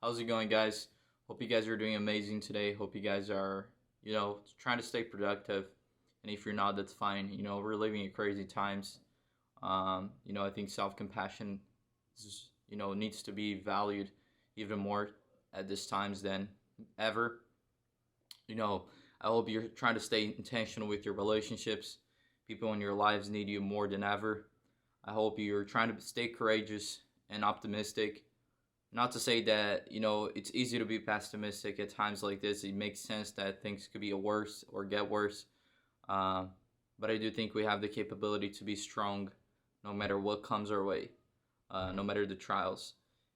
How's it going, guys? Hope you guys are doing amazing today. Hope you guys are, trying to stay productive. And if you're not, that's fine. We're living in crazy times. I think self-compassion needs to be valued even more at this times than ever. You know, I hope you're trying to stay intentional with your relationships. People in your lives need you more than ever. I hope you're trying to stay courageous and optimistic. Not to say that, it's easy to be pessimistic at times like this. It makes sense that things could be worse or get worse. Uh, but I do think we have the capability to be strong no matter what comes our way, no matter the trials.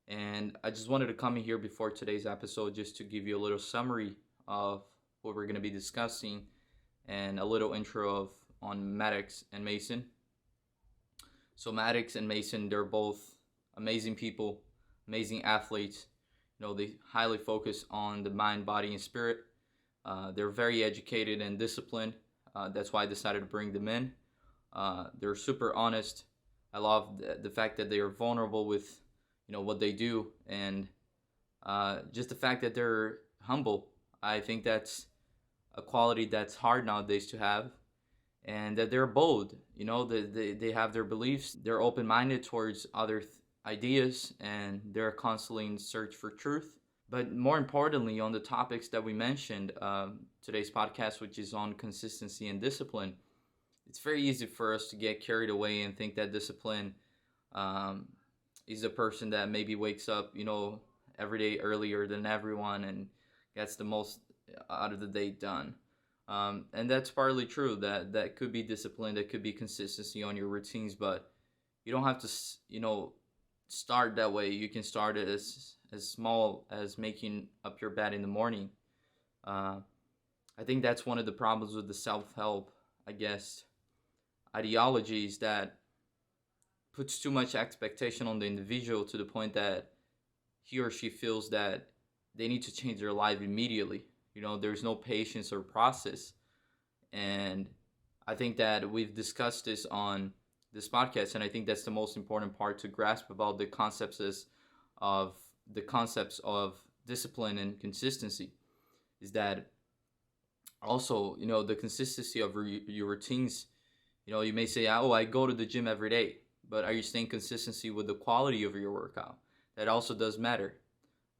And I just wanted to come in here before today's episode just to give you a little summary of what we're going to be discussing and a little intro of on Maddox and Mason. So Maddox and Mason, they're both amazing people, amazing athletes. They highly focus on the mind, body, and spirit. They're very educated and disciplined. That's why I decided to bring them in. They're super honest. I love the fact that they are vulnerable with, what they do, and just the fact that they're humble. I think that's a quality that's hard nowadays to have, and that they're bold. They have their beliefs. They're open-minded towards other ideas, and they're constantly in search for truth. But more importantly, on the topics that we mentioned, today's podcast, which is on consistency and discipline, it's very easy for us to get carried away and think that discipline is a person that maybe wakes up, every day earlier than everyone and gets the most out of the day done. And that's partly true. That could be discipline, that could be consistency on your routines, but you don't have to, start that way. You can start it as small as making up your bed in the morning. I think that's one of the problems with the self-help, I guess, ideologies that puts too much expectation on the individual to the point that he or she feels that they need to change their life immediately. There's no patience or process. And I think that we've discussed this on this podcast, and I think that's the most important part to grasp about the concepts of discipline and consistency, is that also, the consistency of your routines. You may say, oh, I go to the gym every day, but are you staying consistency with the quality of your workout? That also does matter.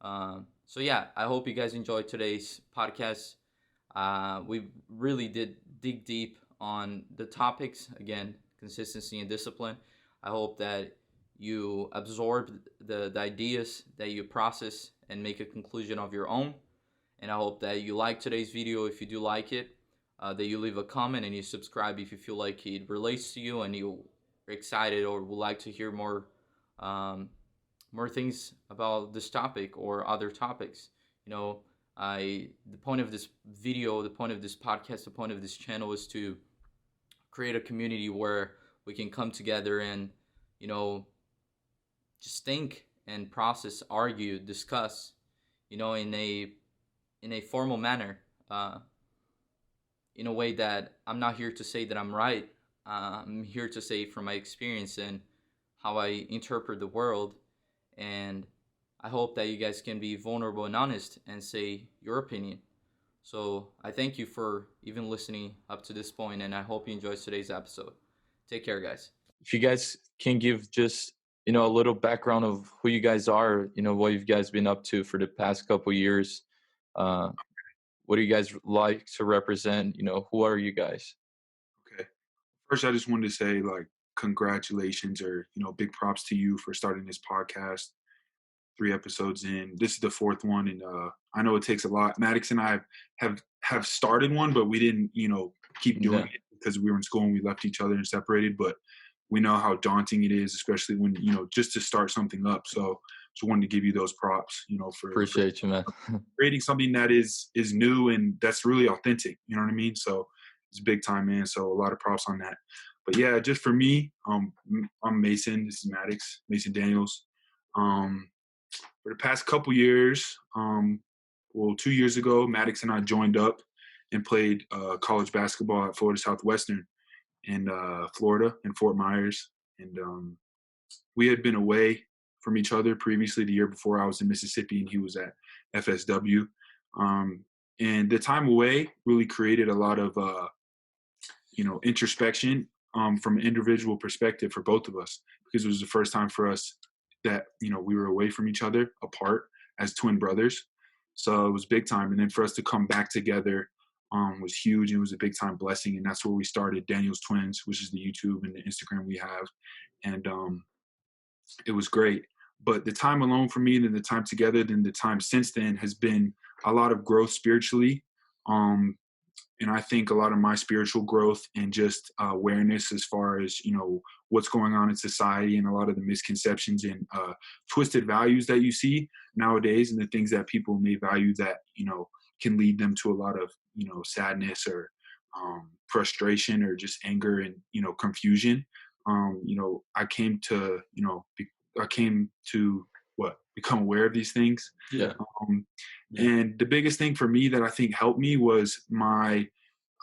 So yeah, I hope you guys enjoyed today's podcast. We really did dig deep on the topics, again, consistency and discipline. I hope that you absorb the ideas, that you process and make a conclusion of your own. And I hope that you like today's video. If you do like it, that you leave a comment and you subscribe if you feel like it relates to you and you're excited or would like to hear more things about this topic or other topics. The point of this video, the point of this podcast, the point of this channel is to create a community where we can come together and, just think and process, argue, discuss, in a formal manner, in a way that I'm not here to say that I'm right. I'm here to say from my experience and how I interpret the world. And I hope that you guys can be vulnerable and honest and say your opinion. So I thank you for even listening up to this point, and I hope you enjoyed today's episode. Take care, guys. If you guys can give just, a little background of who you guys are, what you guys been up to for the past couple years. What do you guys like to represent? Who are you guys? Okay. First, I just wanted to say, congratulations or, big props to you for starting this podcast. 3 episodes in. This is the 4th one, and I know it takes a lot. Maddox and I have started one, but we didn't, keep doing it because we were in school and we left each other and separated. But we know how daunting it is, especially when, just to start something up. So just wanted to give you those props, for Appreciate you, man. creating something that is new and that's really authentic. You know what I mean? So it's big time, man. So a lot of props on that. But yeah, just for me, I'm Mason. This is Maddox, Mason Daniels. For the past couple years, 2 years ago, Maddox and I joined up and played college basketball at Florida Southwestern in Florida, in Fort Myers. And we had been away from each other previously. The year before, I was in Mississippi and he was at FSW. Um, and the time away really created a lot of introspection from an individual perspective for both of us, because it was the first time for us that we were away from each other, apart as twin brothers. So it was big time, and then for us to come back together was huge. It was a big time blessing, and that's where we started Daniels Twins, which is the YouTube and the Instagram we have, and it was great. But the time alone for me, then the time together, then the time since then has been a lot of growth spiritually. Um, and I think a lot of my spiritual growth and just awareness as far as what's going on in society and a lot of the misconceptions and twisted values that you see nowadays, and the things that people may value that can lead them to a lot of sadness or frustration or just anger and confusion. I came to I came to what become aware of these things. Yeah. um, and the biggest thing for me that I think helped me was I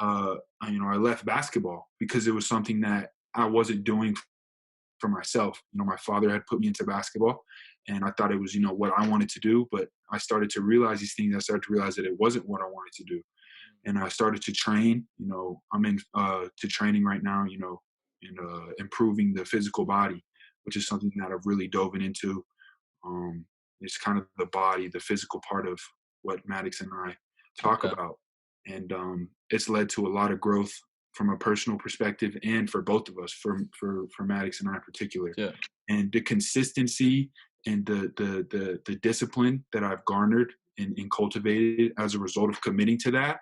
left basketball because it was something that I wasn't doing for myself. My father had put me into basketball and I thought it was, what I wanted to do. But I started to realize these things. I started to realize that it wasn't what I wanted to do. And I started to train. I'm in to training right now, and improving the physical body, which is something that I've really dove into. um, it's kind of the body, the physical part of what Maddox and I talk Yeah. about. And it's led to a lot of growth from a personal perspective and for both of us, for Maddox and I in particular. Yeah. And the consistency and the discipline that I've garnered and cultivated as a result of committing to that,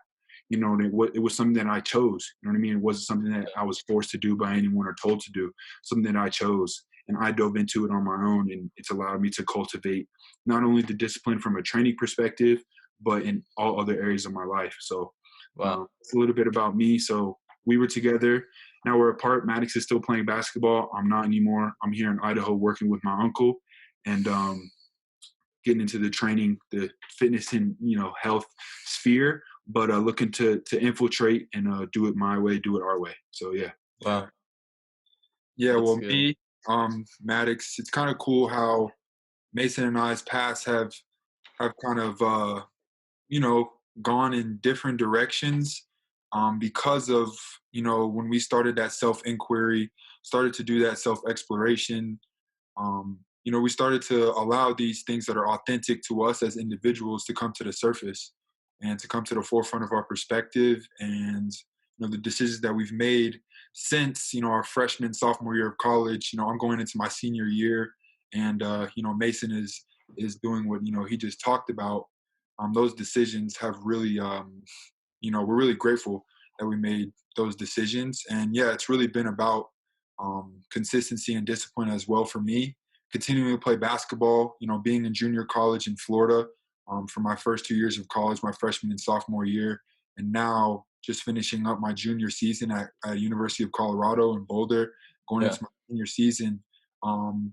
and it was something that I chose. You know what I mean? It wasn't something that I was forced to do by anyone or told to do. Something that I chose, and I dove into it on my own, and it's allowed me to cultivate not only the discipline from a training perspective, but in all other areas of my life. So Wow. it's a little bit about me. So we were together. Now we're apart. Maddox is still playing basketball. I'm not anymore. I'm here in Idaho working with my uncle and getting into the training, the fitness and health sphere, but looking to infiltrate and do it my way, do it our way. So yeah. Wow. Yeah, That's well, good. me, Maddox, it's kind of cool how Mason and I's paths have kind of you know gone in different directions because of when we started that self inquiry, started to do that self exploration. We started to allow these things that are authentic to us as individuals to come to the surface and to come to the forefront of our perspective. And the decisions that we've made since our freshman sophomore year of college. I'm going into my senior year, and Mason is doing what he just talked about. Those decisions have really we're really grateful that we made those decisions. And yeah, it's really been about consistency and discipline as well for me. Continuing to play basketball, being in junior college in Florida for my first 2 years of college, my freshman and sophomore year, and now just finishing up my junior season at University of Colorado in Boulder, going Yeah. into my senior season. Um,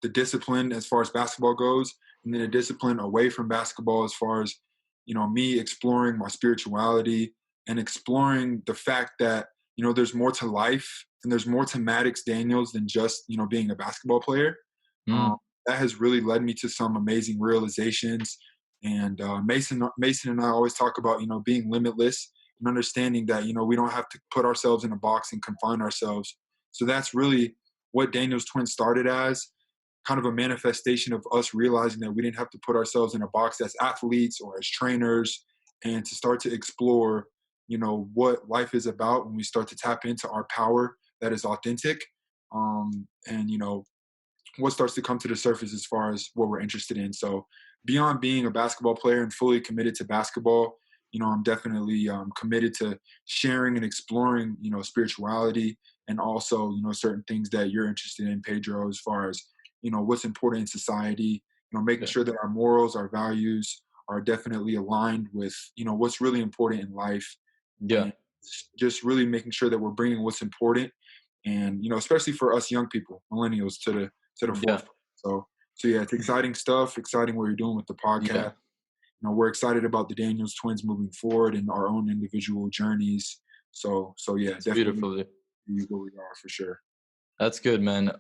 the discipline as far as basketball goes, and then the discipline away from basketball as far as me exploring my spirituality and exploring the fact that there's more to life and there's more to Maddox Daniels than just being a basketball player. um, Mm. that has really led me to some amazing realizations. And Mason and I always talk about being limitless and understanding that we don't have to put ourselves in a box and confine ourselves. So that's really what Daniels Twins started as, kind of a manifestation of us realizing that we didn't have to put ourselves in a box as athletes or as trainers, and to start to explore what life is about when we start to tap into our power that is authentic. And what starts to come to the surface as far as what we're interested in. So beyond being a basketball player and fully committed to basketball, I'm definitely committed to sharing and exploring spirituality, and also certain things that you're interested in, Pedro, as far as what's important in society. Making Yeah. sure that our morals, our values are definitely aligned with what's really important in life, Yeah. and just really making sure that we're bringing what's important, and especially for us young people, millennials, to the Yeah. forefront. So yeah, it's exciting stuff. Exciting what you're doing with the Yeah. podcast. We're excited about the Daniels twins moving forward and our own individual journeys. So yeah, It's definitely beautiful. be where we are for sure. That's good, man.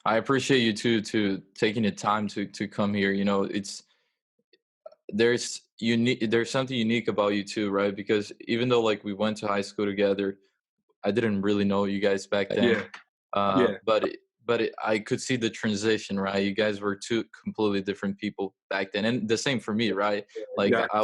I appreciate you too to taking the time to come here. You know, there's something unique about you too, right? Because even though like we went to high school together, I didn't really know you guys back then, Yeah, yeah, I could see the transition, right? You guys were two completely different people back then, and the same for me, right? Like exactly.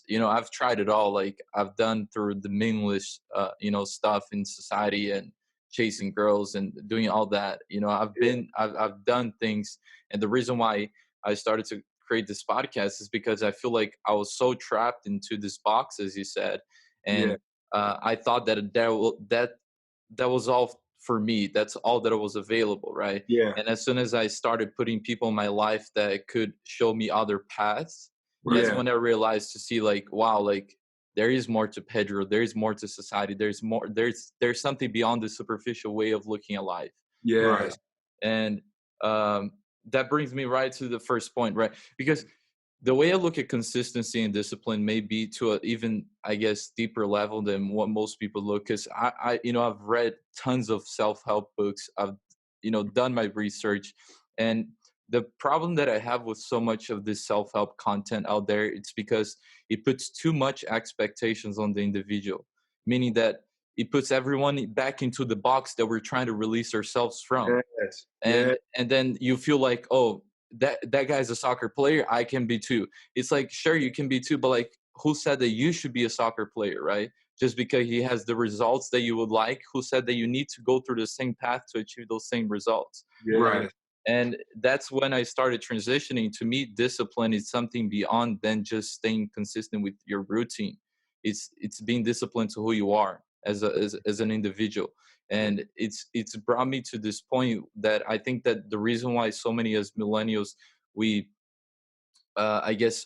you know, I've tried it all. Like I've done through the meaningless, you know, stuff in society and chasing girls and doing all that. You know, Yeah, I've done things, and the reason why I started to create this podcast is because I feel like I was so trapped into this box, as you said, yeah, and I thought that was all for me. That's all that was available, right? yeah, And as soon as I started putting people in my life that could show me other paths, that's yeah, when I realized to see like, wow, like there is more to Pedro. There is more to society. There's more. There's something beyond the superficial way of looking at life. yeah, Right. And um, that brings me right to the first point, right? Because the way I look at consistency and discipline may be to a even, I guess, deeper level than what most people look. Because you know, I've read tons of self-help books. I've, you know, done my research, and the problem that I have with so much of this self-help content out there, it's because it puts too much expectations on the individual, meaning that it puts everyone back into the box that we're trying to release ourselves from. yes, yeah, And then you feel like, oh, that guy's a soccer player, I can be too. It's like, sure, you can be too, but like, who said that you should be a soccer player, right? Just because he has the results that you would like, who said that you need to go through the same path to achieve those same results, right? yes, And that's when I started transitioning. To me, discipline is something beyond than just staying consistent with your routine. It's being disciplined to who you are as an individual. And it's brought me to this point that I think that the reason why so many as millennials, we I guess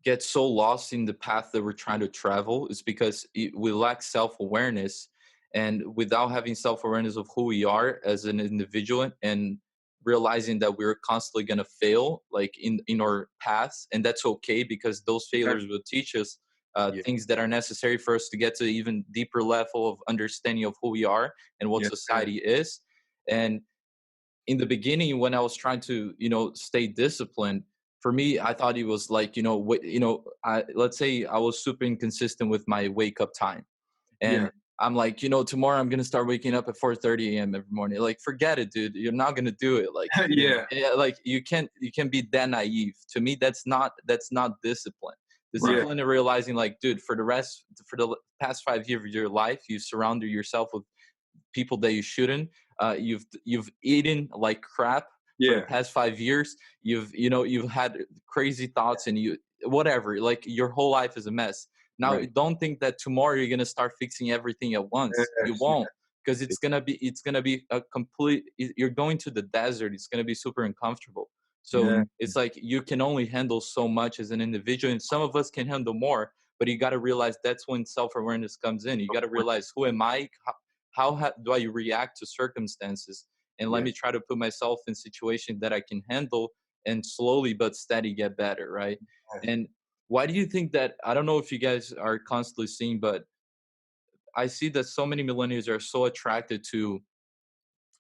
get so lost in the path that we're trying to travel is because we lack self-awareness. And without having self-awareness of who we are as an individual, and realizing that we're constantly going to fail like in our paths, and that's okay, because those yeah, failures will teach us yeah, things that are necessary for us to get to even deeper level of understanding of who we are and what yeah, society is. And in the beginning, when I was trying to, you know, stay disciplined, for me, I thought it was like, you know, let's say I was super inconsistent with my wake up time, yeah, and I'm like, you know, tomorrow I'm gonna start waking up at 4:30 a.m. every morning. Like, forget it, dude. You're not gonna do it. Like, yeah, yeah, like you can be that naive. To me, that's not discipline. yeah, Discipline and realizing, like, dude, for the past 5 years of your life, you surrounded yourself with people that you shouldn't. You've eaten like crap for the yeah, past 5 years. You've had crazy thoughts, and you whatever. Like your whole life is a mess. Now, right, don't think that tomorrow you're gonna start fixing everything at once. You yes, won't, because yeah, it's gonna be a complete. You're going to the desert. It's gonna be super uncomfortable. So yeah, it's like you can only handle so much as an individual, and some of us can handle more. But you got to realize that's when self awareness comes in. You got to realize, who am I? Do I react to circumstances, and let yeah, me try to put myself in situations that I can handle, and slowly but steady get better, right? yes, And why do you think that? I don't know if you guys are constantly seeing, but I see that so many millennials are so attracted to,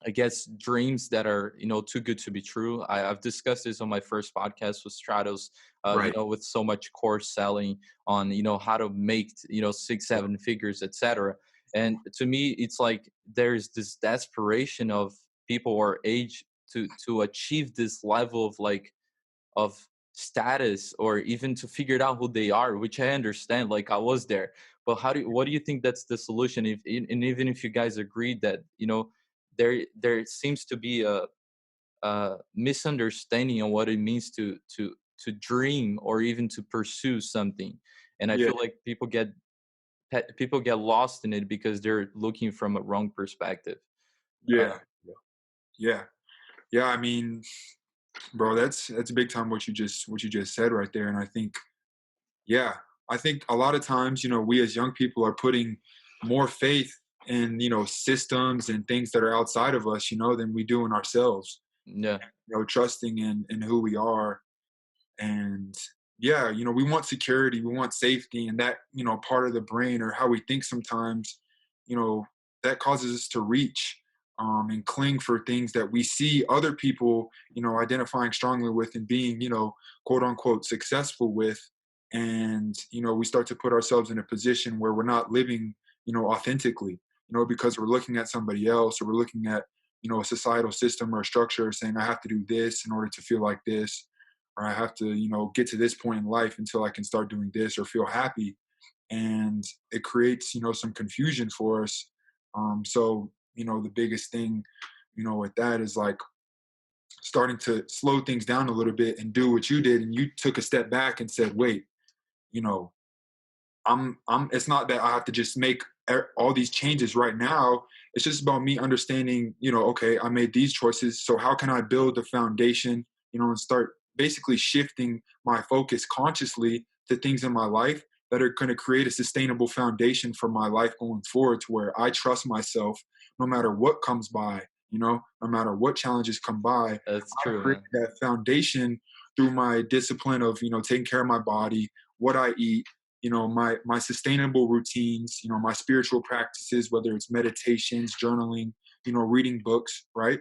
I guess, dreams that are, you know, too good to be true. I've discussed this on my first podcast with Stratos, you right, know, with so much course selling on, you know, how to make, you know, six, yeah, seven figures, etc. And to me, it's like there's this desperation of people our age to achieve this level of like of status, or even to figure out who they are, which I understand, like I was there. But what do you think that's the solution? If and even if you guys agree that, you know, there seems to be a misunderstanding on what it means to dream or even to pursue something. And I yeah, feel like people get lost in it because they're looking from a wrong perspective. uh, yeah, yeah, yeah. I mean, bro, that's big time what you just said right there, and I think, yeah, I think a lot of times, we as young people are putting more faith in, systems and things that are outside of us, than we do in ourselves. yeah, Trusting in who we are. And yeah, we want security, we want safety, and that, part of the brain or how we think sometimes, you know, that causes us to reach. and cling for things that we see other people, identifying strongly with and being, quote unquote, successful with. And, we start to put ourselves in a position where we're not living, authentically, because we're looking at somebody else, or we're looking at, a societal system or a structure saying, I have to do this in order to feel like this, or I have to, get to this point in life until I can start doing this or feel happy. And it creates, some confusion for us. So, the biggest thing, with that is like starting to slow things down a little bit and do what you did. And you took a step back and said, wait, you know, it's not that I have to just make all these changes right now. It's just about me understanding, okay, I made these choices. So how can I build the foundation, and start basically shifting my focus consciously to things in my life that are going to create a sustainable foundation for my life going forward, to where I trust myself no matter what comes by, no matter what challenges come by. That's I've true, created man. that foundation through my discipline of, taking care of my body, what I eat, my sustainable routines, my spiritual practices, whether it's meditations, journaling, reading books, right?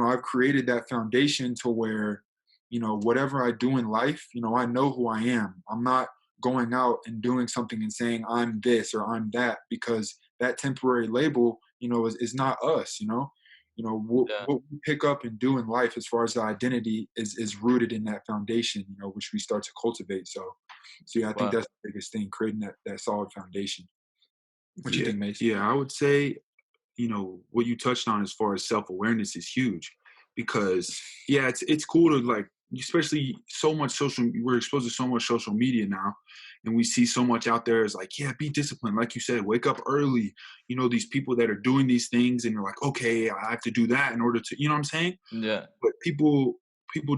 I've created that foundation to where, whatever I do in life, I know who I am. I'm not going out and doing something and saying I'm this or I'm that, because that temporary label, is not us. Yeah. What we pick up and do in life as far as the identity is rooted in that foundation, which we start to cultivate. So yeah, I think Wow. that's the biggest thing, creating that solid foundation. What you Yeah, think, Mace? yeah, I would say, what you touched on as far as self-awareness is huge, because yeah, it's cool to like, especially so much social, we're exposed to so much social media now, and we see so much out there is like, yeah, be disciplined, like you said, wake up early, these people that are doing these things, and you're like, okay, I have to do that in order to, what I'm saying? Yeah. But people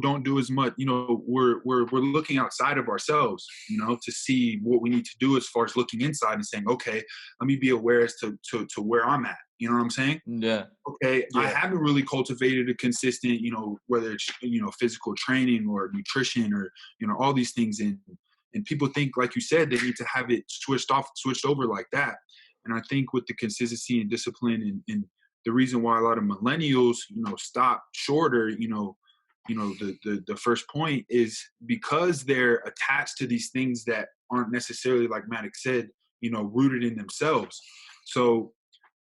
don't do as much. We're looking outside of ourselves, to see what we need to do, as far as looking inside and saying, okay, let me be aware as to where I'm at. You know what I'm saying? Yeah. Okay, I Yeah, haven't really cultivated a consistent, whether it's physical training or nutrition, or all these things. And people think, like you said, they need to have it switched over like that. And I think with the consistency and discipline, and the reason why a lot of millennials, stop shorter, the first point is because they're attached to these things that aren't necessarily, like Maddox said, rooted in themselves. So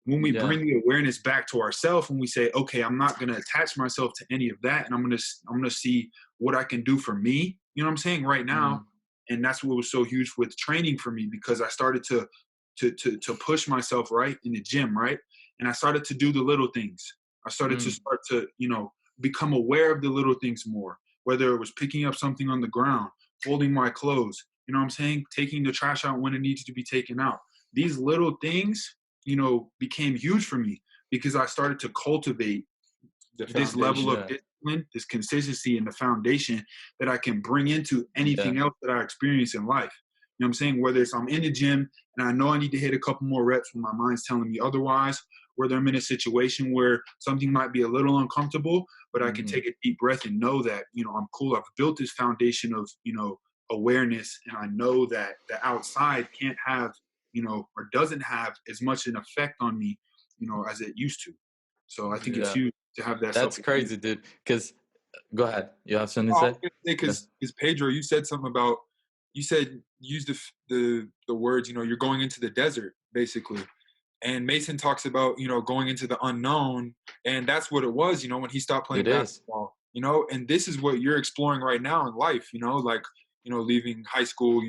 when we Yeah. bring the awareness back to ourselves, when we say, okay, I'm not going to attach myself to any of that, and I'm going to see what I can do for me, what I'm saying, right now. Mm. And that's what was so huge with training for me, because I started to push myself, right, in the gym, right? And I started to do the little things. I started to Mm. start to, become aware of the little things more, whether it was picking up something on the ground, folding my clothes, what I'm saying, taking the trash out when it needs to be taken out. These little things, became huge for me, because I started to cultivate the this level foundation. of Yeah. discipline, this consistency, and the foundation that I can bring into Yeah. anything else that I experience in life. You know what I'm saying? Whether it's I'm in the gym and I know I need to hit a couple more reps when my mind's telling me otherwise, whether I'm in a situation where something might be a little uncomfortable, but I can Hmm. take a deep breath and know that, I'm cool. I've built this foundation of, awareness, and I know that the outside can't have, or doesn't have as much an effect on me, as it used to. So I think it's Yeah. Yeah. huge to have that That's self-awareness. crazy, dude. Because go ahead. You have something to Oh, I was say? gonna say, Yeah. because Pedro, you said something about, you said use the words, you're going into the desert basically. And Mason talks about, going into the unknown, and that's what it was, when he stopped It playing is. basketball, and this is what you're exploring right now in life, like, leaving high school,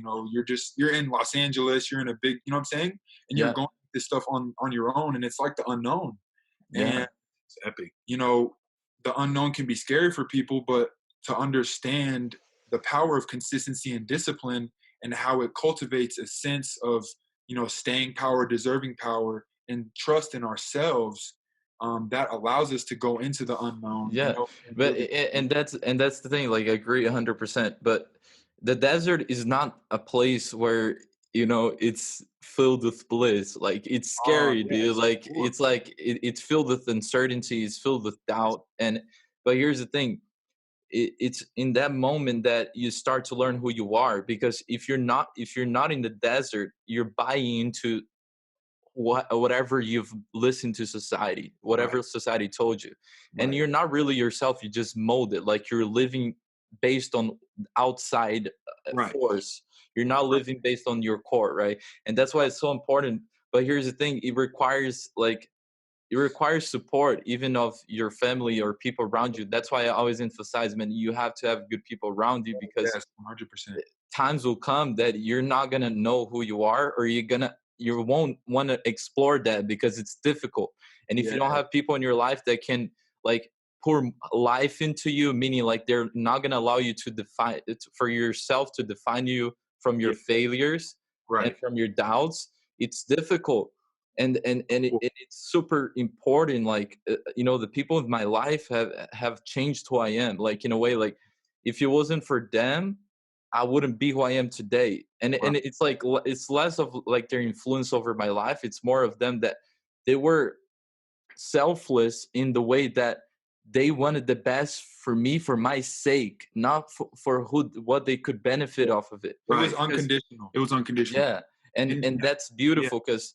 you're in Los Angeles, you're in a big, you know what I'm saying? And you're Yeah. going this stuff on your own, and it's like the unknown. And Yeah. It's epic. the unknown can be scary for people, but to understand the power of consistency and discipline, and how it cultivates a sense of, staying power, deserving power, and trust in ourselves, that allows us to go into the unknown, Yeah, and but really. and that's the thing. Like, I agree 100%. But the desert is not a place where it's filled with bliss. Like, it's Oh scary, dude. yes, Like, sure. it's filled with uncertainty. It's filled with doubt. And but here's the thing. It's in that moment that you start to learn who you are. Because if you're not in the desert, you're buying into whatever you've listened to society, whatever Right. society told you. And Right. you're not really yourself, you just mold it, like you're living based on outside Right. force. You're not Right. living based on your core, right? And that's why it's so important. But here's the thing, it requires support even of your family or people around you. That's why I always emphasize, man, you have to have good people around you, because Yes. 100%. times will come that you're not gonna know who you are, or you won't want to explore that because it's difficult. And if Yeah. you don't have people in your life that can like pour life into you, meaning like they're not gonna allow you to define it for yourself, to define you from your Yeah. failures and Right. from your doubts, it's difficult. Well, It's super important. Like the people in my life have changed who I am. Like in a way, like if it wasn't for them, I wouldn't be who I am today. wow. And it's like it's less of like their influence over my life. It's more of them that they were selfless in the way that they wanted the best for me for my sake, not for what they could benefit off of it. It was Right. Because unconditional. It was unconditional. yeah, and And and that's yeah. beautiful, because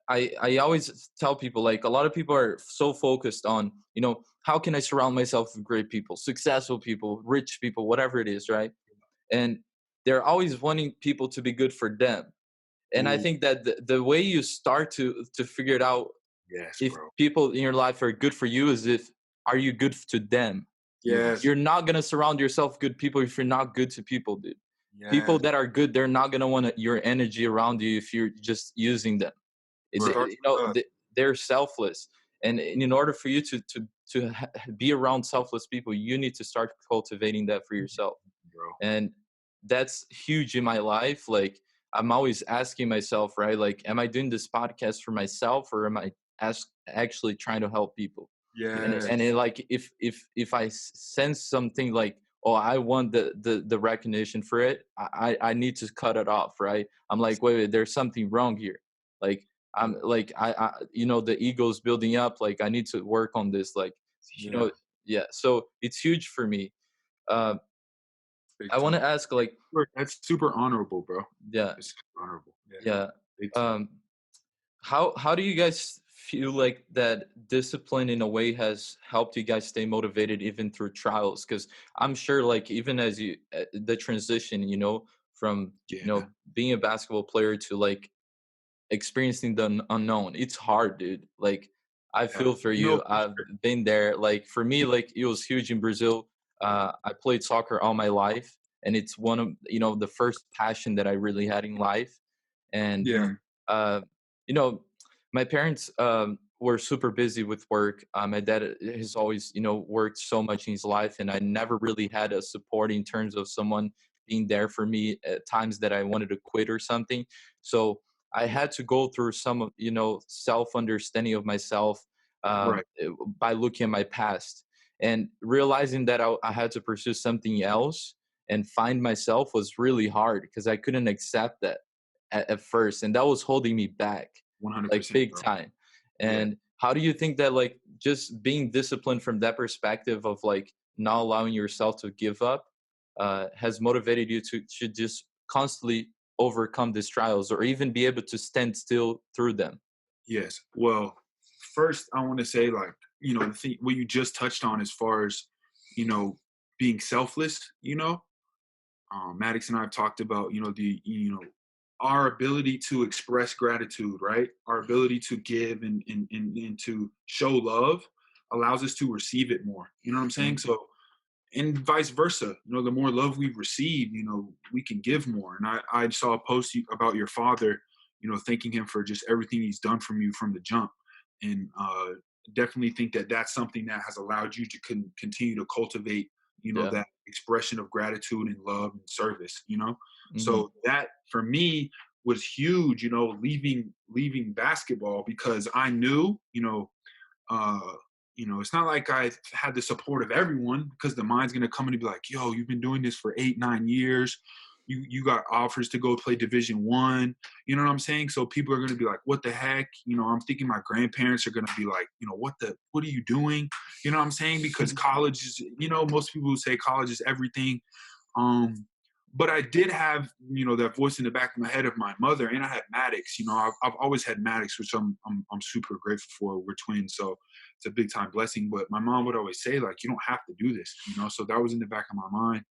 I always tell people, like, a lot of people are so focused on, how can I surround myself with great people, successful people, rich people, whatever it is, right? And they're always wanting people to be good for them. And I Ooh, think that the way you start to figure it out yes, if bro. people in your life are good for you is if are you good to them. Yes. You're not going to surround yourself with good people if you're not good to people, dude. People Yes, that are good, they're not going to want your energy around you if you're just using them. bro. Starts with us. They're selfless. And in order for you to be around selfless people, you need to start cultivating that for yourself. Bro. And that's huge in my life. Like, I'm always asking myself, right, like, am I doing this podcast for myself, or am I actually trying to help people? Yes. Like, if I sense something like, oh, I want the recognition for it, I need to cut it off, right? I'm like, wait, there's something wrong here. Like, I'm like, the ego's building up, like I need to work on this, like, you Yeah. know yeah. So it's huge for me. uh, Big I want time. to ask, like, That's super honorable, bro. yeah, It's super honorable. Yeah. yeah. Big time. Um, how do you guys feel like that discipline in a way has helped you guys stay motivated even through trials? Because I'm sure, like, even as the transition, from Yeah. being a basketball player to like experiencing the unknown, it's hard, dude. Like, I Yeah. feel for No, you. for I've sure. been there. Like, for me, like, it was huge in Brazil. I played soccer all my life, and it's one of the first passion that I really had in life. And Yeah. uh, you know, my parents were super busy with work. My dad has always, worked so much in his life, and I never really had a support in terms of someone being there for me at times that I wanted to quit or something. So I had to go through some of, self understanding of myself, Right. by looking at my past and realizing that I had to pursue something else and find myself was really hard because I couldn't accept that at first, and that was holding me back, like, 100%, big bro. time. Yeah. And how do you think that, like, just being disciplined from that perspective of like not allowing yourself to give up has motivated you to just constantly overcome these trials or even be able to stand still through them? Yes. Well, first I want to say, like, the thing what you just touched on as far as, you know, being selfless, Maddox and I have talked about, our ability to express gratitude, right? Our ability to give and to show love allows us to receive it more. You know what I'm saying? Mhm. So, and vice versa, the more love we receive, we can give more. And I saw a post about your father, thanking him for just everything he's done from you from the jump. And definitely think that that's something that has allowed you to continue to cultivate, Yeah. that expression of gratitude and love and service. Hmm. So that for me was huge, leaving basketball because I knew, uh, it's not like I had the support of everyone because the mind's gonna come in and be like, "Yo, you've been doing this for 8, 9 years. You got offers to go play Division 1." You know what I'm saying? So people are gonna be like, "What the heck?" I'm thinking my grandparents are gonna be like, "What are you doing?" You know what I'm saying? Because college is, most people say college is everything. Um, but I did have, that voice in the back of my head of my mother, and I had Maddox. I've always had Maddox, which I'm super grateful for. We're twins, so it's a big time blessing. But my mom would always say, like, you don't have to do this, So that was in the back of my mind.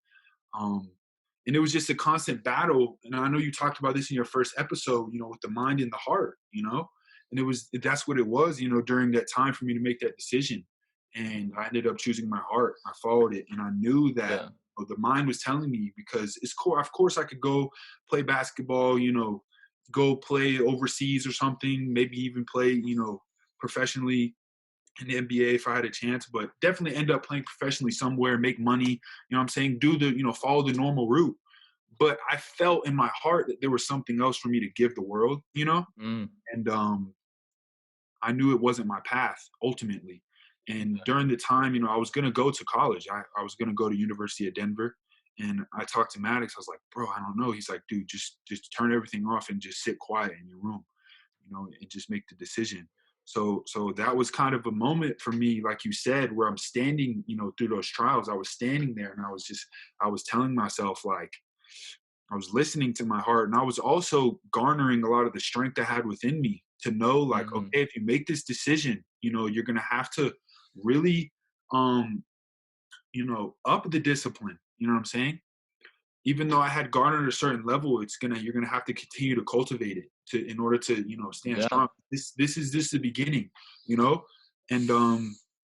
Um, and it was just a constant battle. And I know you talked about this in your first episode, with the mind and the heart, and that's what it was, during that time for me to make that decision. And I ended up choosing my heart. I followed it, and I knew that Yeah. the mind was telling me, because it's cool. Of course, I could go play basketball, go play overseas or something, maybe even play, professionally in the NBA if I had a chance, but definitely end up playing professionally somewhere, make money, what I'm saying, follow the normal route. But I felt in my heart that there was something else for me to give the world, Mm. and I knew it wasn't my path ultimately. And during the time, I was going to go to college. I was going to go to University of Denver. And I talked to Maddox. I was like, bro, I don't know. He's like, dude, just turn everything off and just sit quiet in your room, and just make the decision. So that was kind of a moment for me, like you said, where I'm standing, through those trials. I was standing there, and I was telling myself, like, I was listening to my heart, and I was also garnering a lot of the strength I had within me to know, like, Hmm. okay, if you make this decision, you're gonna have to really, um, up the discipline. You know what I'm saying? Even though I had garnered a certain level, you're gonna have to continue to cultivate it in order to, stand Yeah. strong. This is just the beginning, you know? And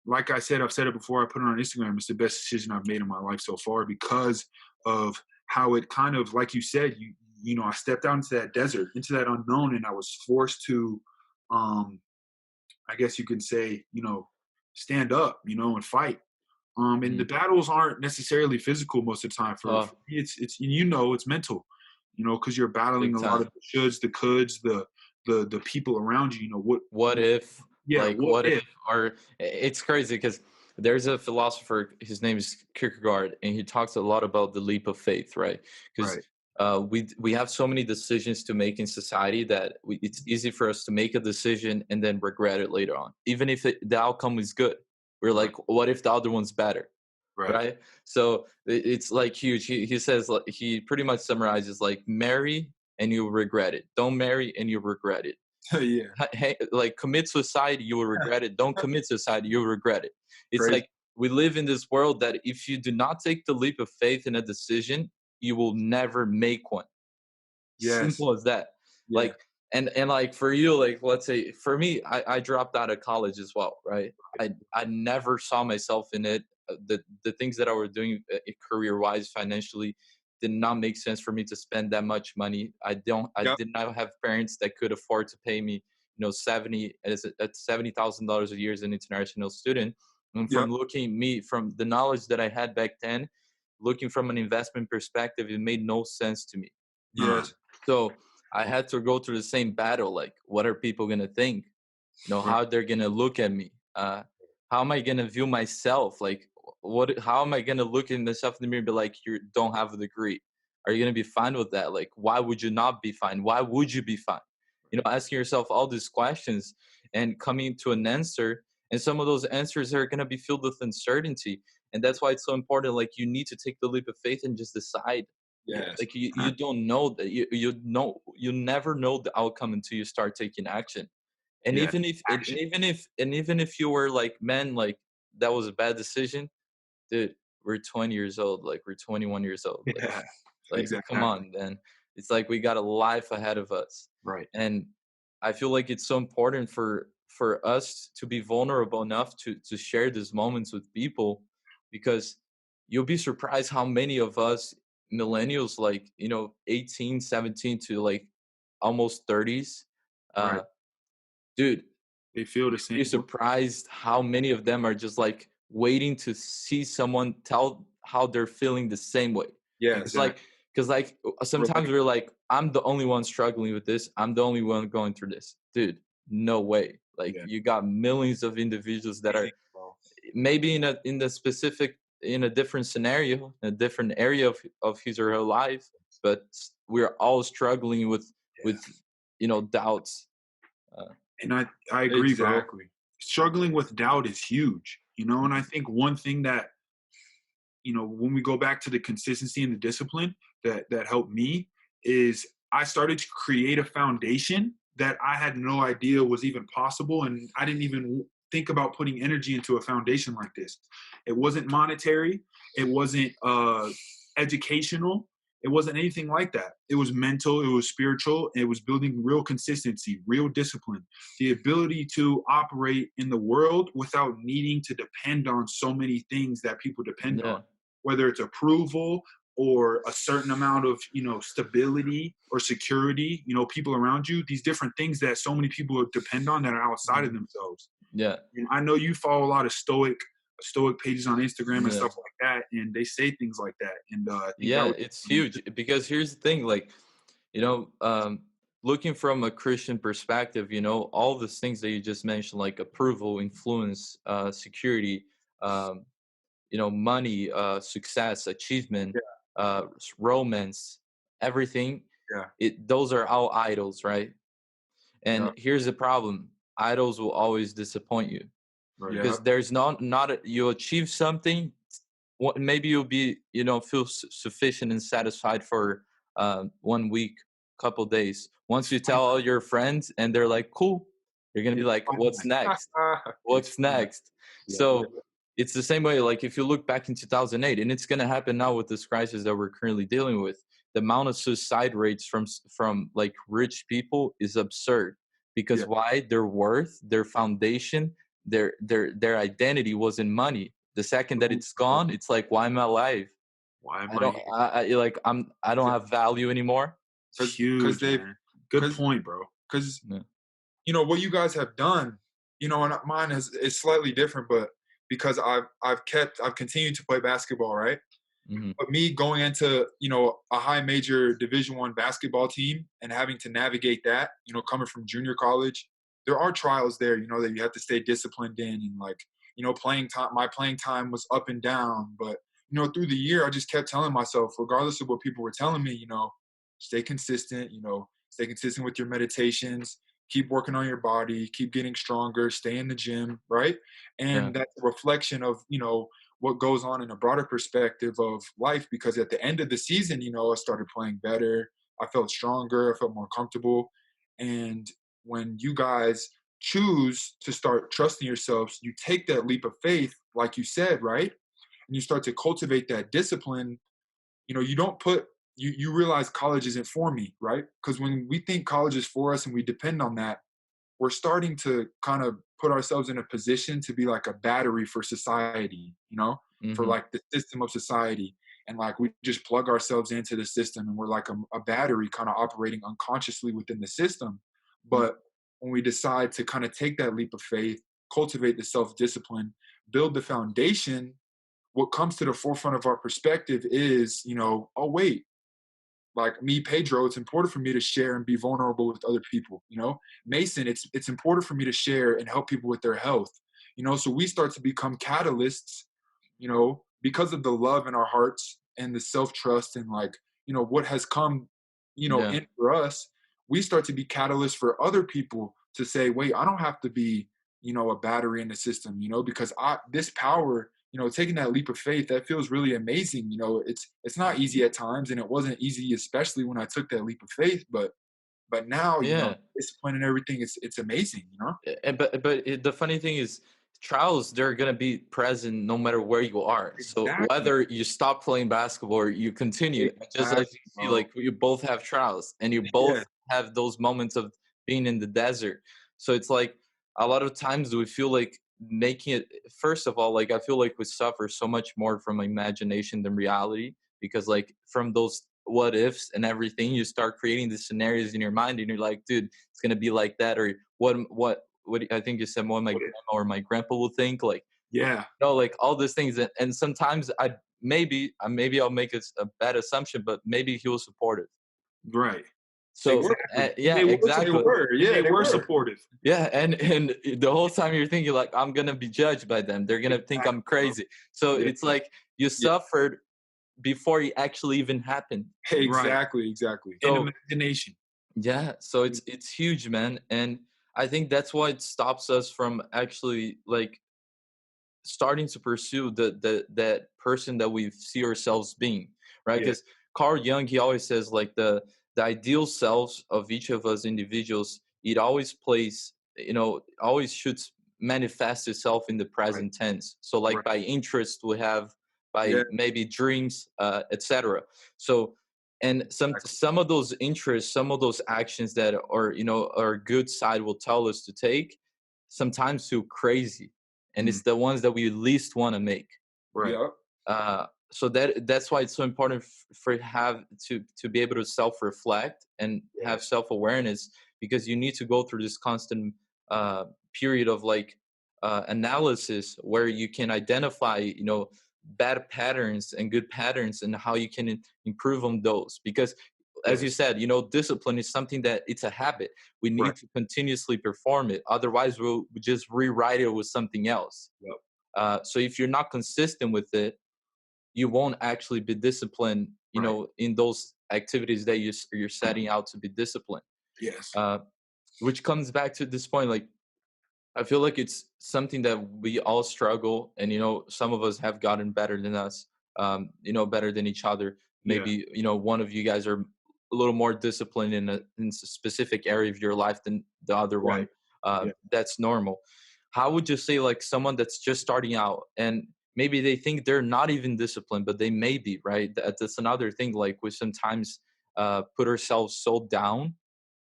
like I said, I've said it before, I put it on Instagram, it's the best decision I've made in my life so far, because of how it kind of, like you said, I stepped out into that desert, into that unknown, and I was forced to, um, I guess you can say, stand up, and fight. And the Mm. battles aren't necessarily physical most of the time. For Oh, me, it's it's mental, because you're battling big a lot of time. the shoulds, the coulds, the people around you. What if, Yeah, like, what what if? if, or it's crazy because there's a philosopher, his name is Kierkegaard, and he talks a lot about the leap of faith, right? Because Right, we have so many decisions to make in society that it's easy for us to make a decision and then regret it later on, even if the outcome is good. We're right, like, what if the other one's better? right. Right? So it's like huge. He says, like, he pretty much summarizes, like, marry and you'll regret it. Don't marry and you'll regret it. Yeah, Like, commit suicide, you will regret it. Don't commit suicide, you'll regret it. It's crazy. like we live in this world that if you do not take the leap of faith in a decision, you will never make one. Yes, Simple as that. yeah, Like, and like for you, like, let's say for me, I dropped out of college as well, right? I never saw myself in it. The things that I were doing, career wise, financially, did not make sense for me to spend that much money. I yep, did not have parents that could afford to pay me, 70 as at $70,000 a year as an international student. And yep, from looking me from the knowledge that I had back then, looking from an investment perspective, it made no sense to me. yes, So I had to go through the same battle. Like, what are people gonna think? right, How they're gonna look at me? How am I gonna view myself? Like, what? How am I gonna look at myself in the mirror and be like, "You don't have a degree"? Are you gonna be fine with that? Like, why would you not be fine? Why would you be fine? Asking yourself all these questions and coming to an answer. And some of those answers are gonna be filled with uncertainty, and that's why it's so important. Like, you need to take the leap of faith and just decide. yes. Like, you don't know that you never know the outcome until you start taking action. And Yeah, and action. even if you were like, man, like, that was a bad decision, dude, we're 20 years old, like, we're 21 years old, Yeah, like, come exactly. on, man. It's like we got a life ahead of us. Right. And I feel like it's so important for us to be vulnerable enough to share these moments with people, because you'll be surprised how many of us millennials, like, 18, 17 to like almost 30s, Right. uh dude, They feel the be same way. surprised how many of them are just like waiting to see someone tell how they're feeling the same way. Yeah, Because exactly. like, sometimes Relate. we're like, I'm the only one struggling with this. I'm the only one going through this. Dude, no way. Like, Yeah. you got millions of individuals that Crazy, are bro. maybe in a different scenario, in a different area of his or her life, but we're all struggling Yeah. with doubts. Uh, And I agree, bro. Exactly. Struggling with doubt is huge, and I think one thing that when we go back to the consistency and the discipline that helped me, is I started to create a foundation that I had no idea was even possible, and I didn't even think about putting energy into a foundation like this. It wasn't monetary, it wasn't educational, it wasn't anything like that. It was mental, it was spiritual, it was building real consistency, real discipline, the ability to operate in the world without needing to depend on so many things that people depend on, whether it's approval or a certain amount of, stability or security, people around you, these different things that so many people depend on that are outside of themselves. Yeah. And I know you follow a lot of stoic pages on Instagram and stuff like that, and they say things like that. And I think it's huge, because here's the thing, like, looking from a Christian perspective, all these things that you just mentioned, like approval, influence, security, money, success, achievement, romance, everything. Those are all idols, right? And here's the problem: idols will always disappoint you, because there's not you achieve something, maybe you'll be feel sufficient and satisfied for 1 week, couple days. Once you tell all your friends and they're like, cool, you're gonna be like, what's next? What's next? So it's the same way, like if you look back in 2008, and it's gonna happen now with this crisis that we're currently dealing with, the amount of suicide rates from like rich people is absurd. Because why? Their worth, their foundation, their identity was in money. The second that it's gone, it's like, why am I alive? Why am I don't have value anymore. Because good point, bro. Because what you guys have done, and mine is slightly different, but because I've continued to play basketball, right? Mm-hmm. But me going into a high major Division I basketball team and having to navigate that, coming from junior college, there are trials there, that you have to stay disciplined in, and like playing time. My playing time was up and down, but through the year, I just kept telling myself, regardless of what people were telling me, stay consistent. Stay consistent with your meditations. Keep working on your body. Keep getting stronger. Stay in the gym, right? And that's a reflection of what goes on in a broader perspective of life, because at the end of the season, I started playing better. I felt stronger. I felt more comfortable. And when you guys choose to start trusting yourselves, you take that leap of faith, like you said, right? And you start to cultivate that discipline. You don't put, you realize college isn't for me, right? Because when we think college is for us and we depend on that, we're starting to kind of put ourselves in a position to be like a battery for society, for like the system of society. And like we just plug ourselves into the system, and we're like a battery kind of operating unconsciously within the system. But when we decide to kind of take that leap of faith, cultivate the self-discipline, build the foundation, what comes to the forefront of our perspective is, oh, wait, like me, Pedro, it's important for me to share and be vulnerable with other people. Mason, it's important for me to share and help people with their health. So we start to become catalysts, because of the love in our hearts and the self-trust and like, what has come, in for us. We start to be catalysts for other people to say, wait, I don't have to be, a battery in the system, because this power, taking that leap of faith, that feels really amazing. It's not easy at times, and it wasn't easy, especially when I took that leap of faith. But now, discipline and everything, it's amazing. But the funny thing is, trials, they're gonna be present no matter where you are. Exactly. So whether you stop playing basketball or you continue, just like you see, like you both have trials, and you both have those moments of being in the desert. So it's like a lot of times we feel like making it. First of all, like I feel like we suffer so much more from imagination than reality, because like from those what ifs and everything, you start creating the scenarios in your mind, and you're like, dude, it's gonna be like that, or what I think you said, what my grandma or my grandpa will think, like, like all these things. And sometimes maybe I'll make a bad assumption, but maybe he was supportive. Right. So exactly. They were supportive. Yeah, and the whole time you're thinking like, I'm gonna be judged by them. They're gonna think I'm crazy. So it's like you suffered before it actually even happened. Exactly. So, imagination. Yeah, so it's huge, man, and I think that's why it stops us from actually like starting to pursue that person that we see ourselves being, right? Yeah. Because Carl Jung, he always says like the ideal selves of each of us individuals, it always plays, always should manifest itself in the Right. present tense. So like Right. by interest we have, Yeah. by maybe dreams, etc. So, and Exactly. some of those interests, some of those actions that are, our good side will tell us to take, sometimes feel crazy, and Mm. it's the ones that we least want to make. Right. Yep. So that's why it's so important for have to be able to self-reflect and have Yes. self-awareness, because you need to go through this constant uh, period of like analysis, where you can identify, bad patterns and good patterns, and how you can improve on those. Because as you Yes. said, discipline is something that it's a habit. We Right. need to continuously perform it, otherwise we'll just rewrite it with something else. Yep. So if you're not consistent with it, you won't actually be disciplined, Right. in those activities that you're setting out to be disciplined. Yes. uh, which comes back to this point, like, I feel like it's something that we all struggle, and some of us have gotten better than us, better than each other. Yeah. Maybe one of you guys are a little more disciplined in a specific area of your life than the other one. Right. Yeah. That's normal. How would you say, like, someone that's just starting out, and maybe they think they're not even disciplined, but they may be, right? That's another thing. Like, we sometimes put ourselves so down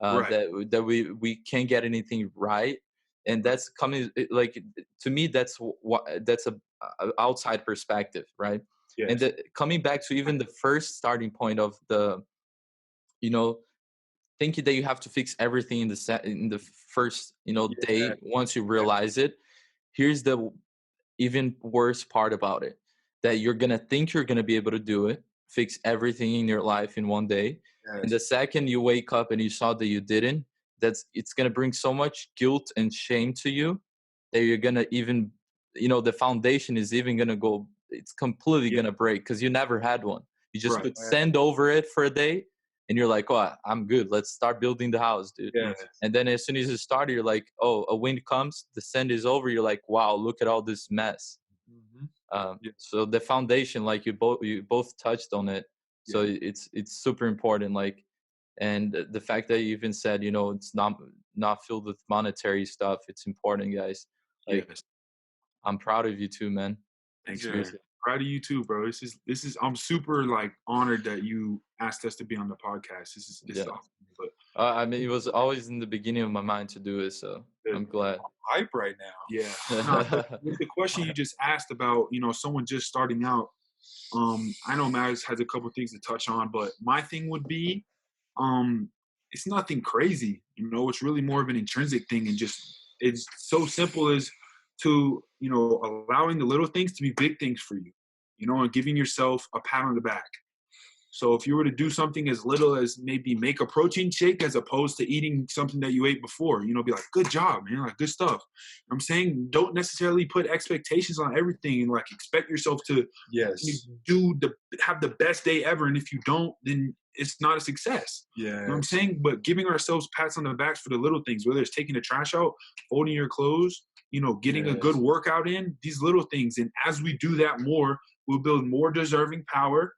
Right. that we can't get anything right, and Right. that's coming, like, to me, that's what that's a outside perspective, right? And Yes. coming back to even the first starting point of the, you know thinking that you have to fix everything in the first, Yeah. day, once you realize it. Here's the even worse part about it, that you're gonna think you're gonna be able to do it, fix everything in your life in one day, and the Yes. second you wake up and you saw that you didn't, it's gonna bring so much guilt and shame to you, that you're gonna even, the foundation is even gonna go, it's completely Yeah. gonna break, because you never had one. You just Right. put sand over it for a day, and you're like, oh, I'm good, let's start building the house, dude. Yes. And then as soon as you start, you're like, oh, a wind comes, the sand is over, you're like, wow, look at all this mess. Mm-hmm. Yeah. So the foundation, like, you both touched on it. So Yeah. it's super important, like, and the fact that you even said, it's not filled with monetary stuff, it's important, guys. Like, Yes. I'm proud of you too, man. Thanks, Yeah. man. Proud of you too, bro. This is. I'm super like honored that you asked us to be on the podcast. This is Yeah. awesome. But I mean, it was always in the beginning of my mind to do it, so I'm glad. Hype right now. yeah, no, but with the question you just asked about, someone just starting out, I know Max has a couple things to touch on, but my thing would be, it's nothing crazy. It's really more of an intrinsic thing, and just it's so simple as to allowing the little things to be big things for you, and giving yourself a pat on the back. So if you were to do something as little as maybe make a protein shake as opposed to eating something that you ate before, be like, good job, man, like good stuff. I'm saying don't necessarily put expectations on everything and like expect yourself to Yes. have the best day ever. And if you don't, then it's not a success. Yeah. You know what I'm saying? But giving ourselves pats on the backs for the little things, whether it's taking the trash out, folding your clothes, getting a good Yes. workout in, these little things. And as we do that more, we'll build more deserving power,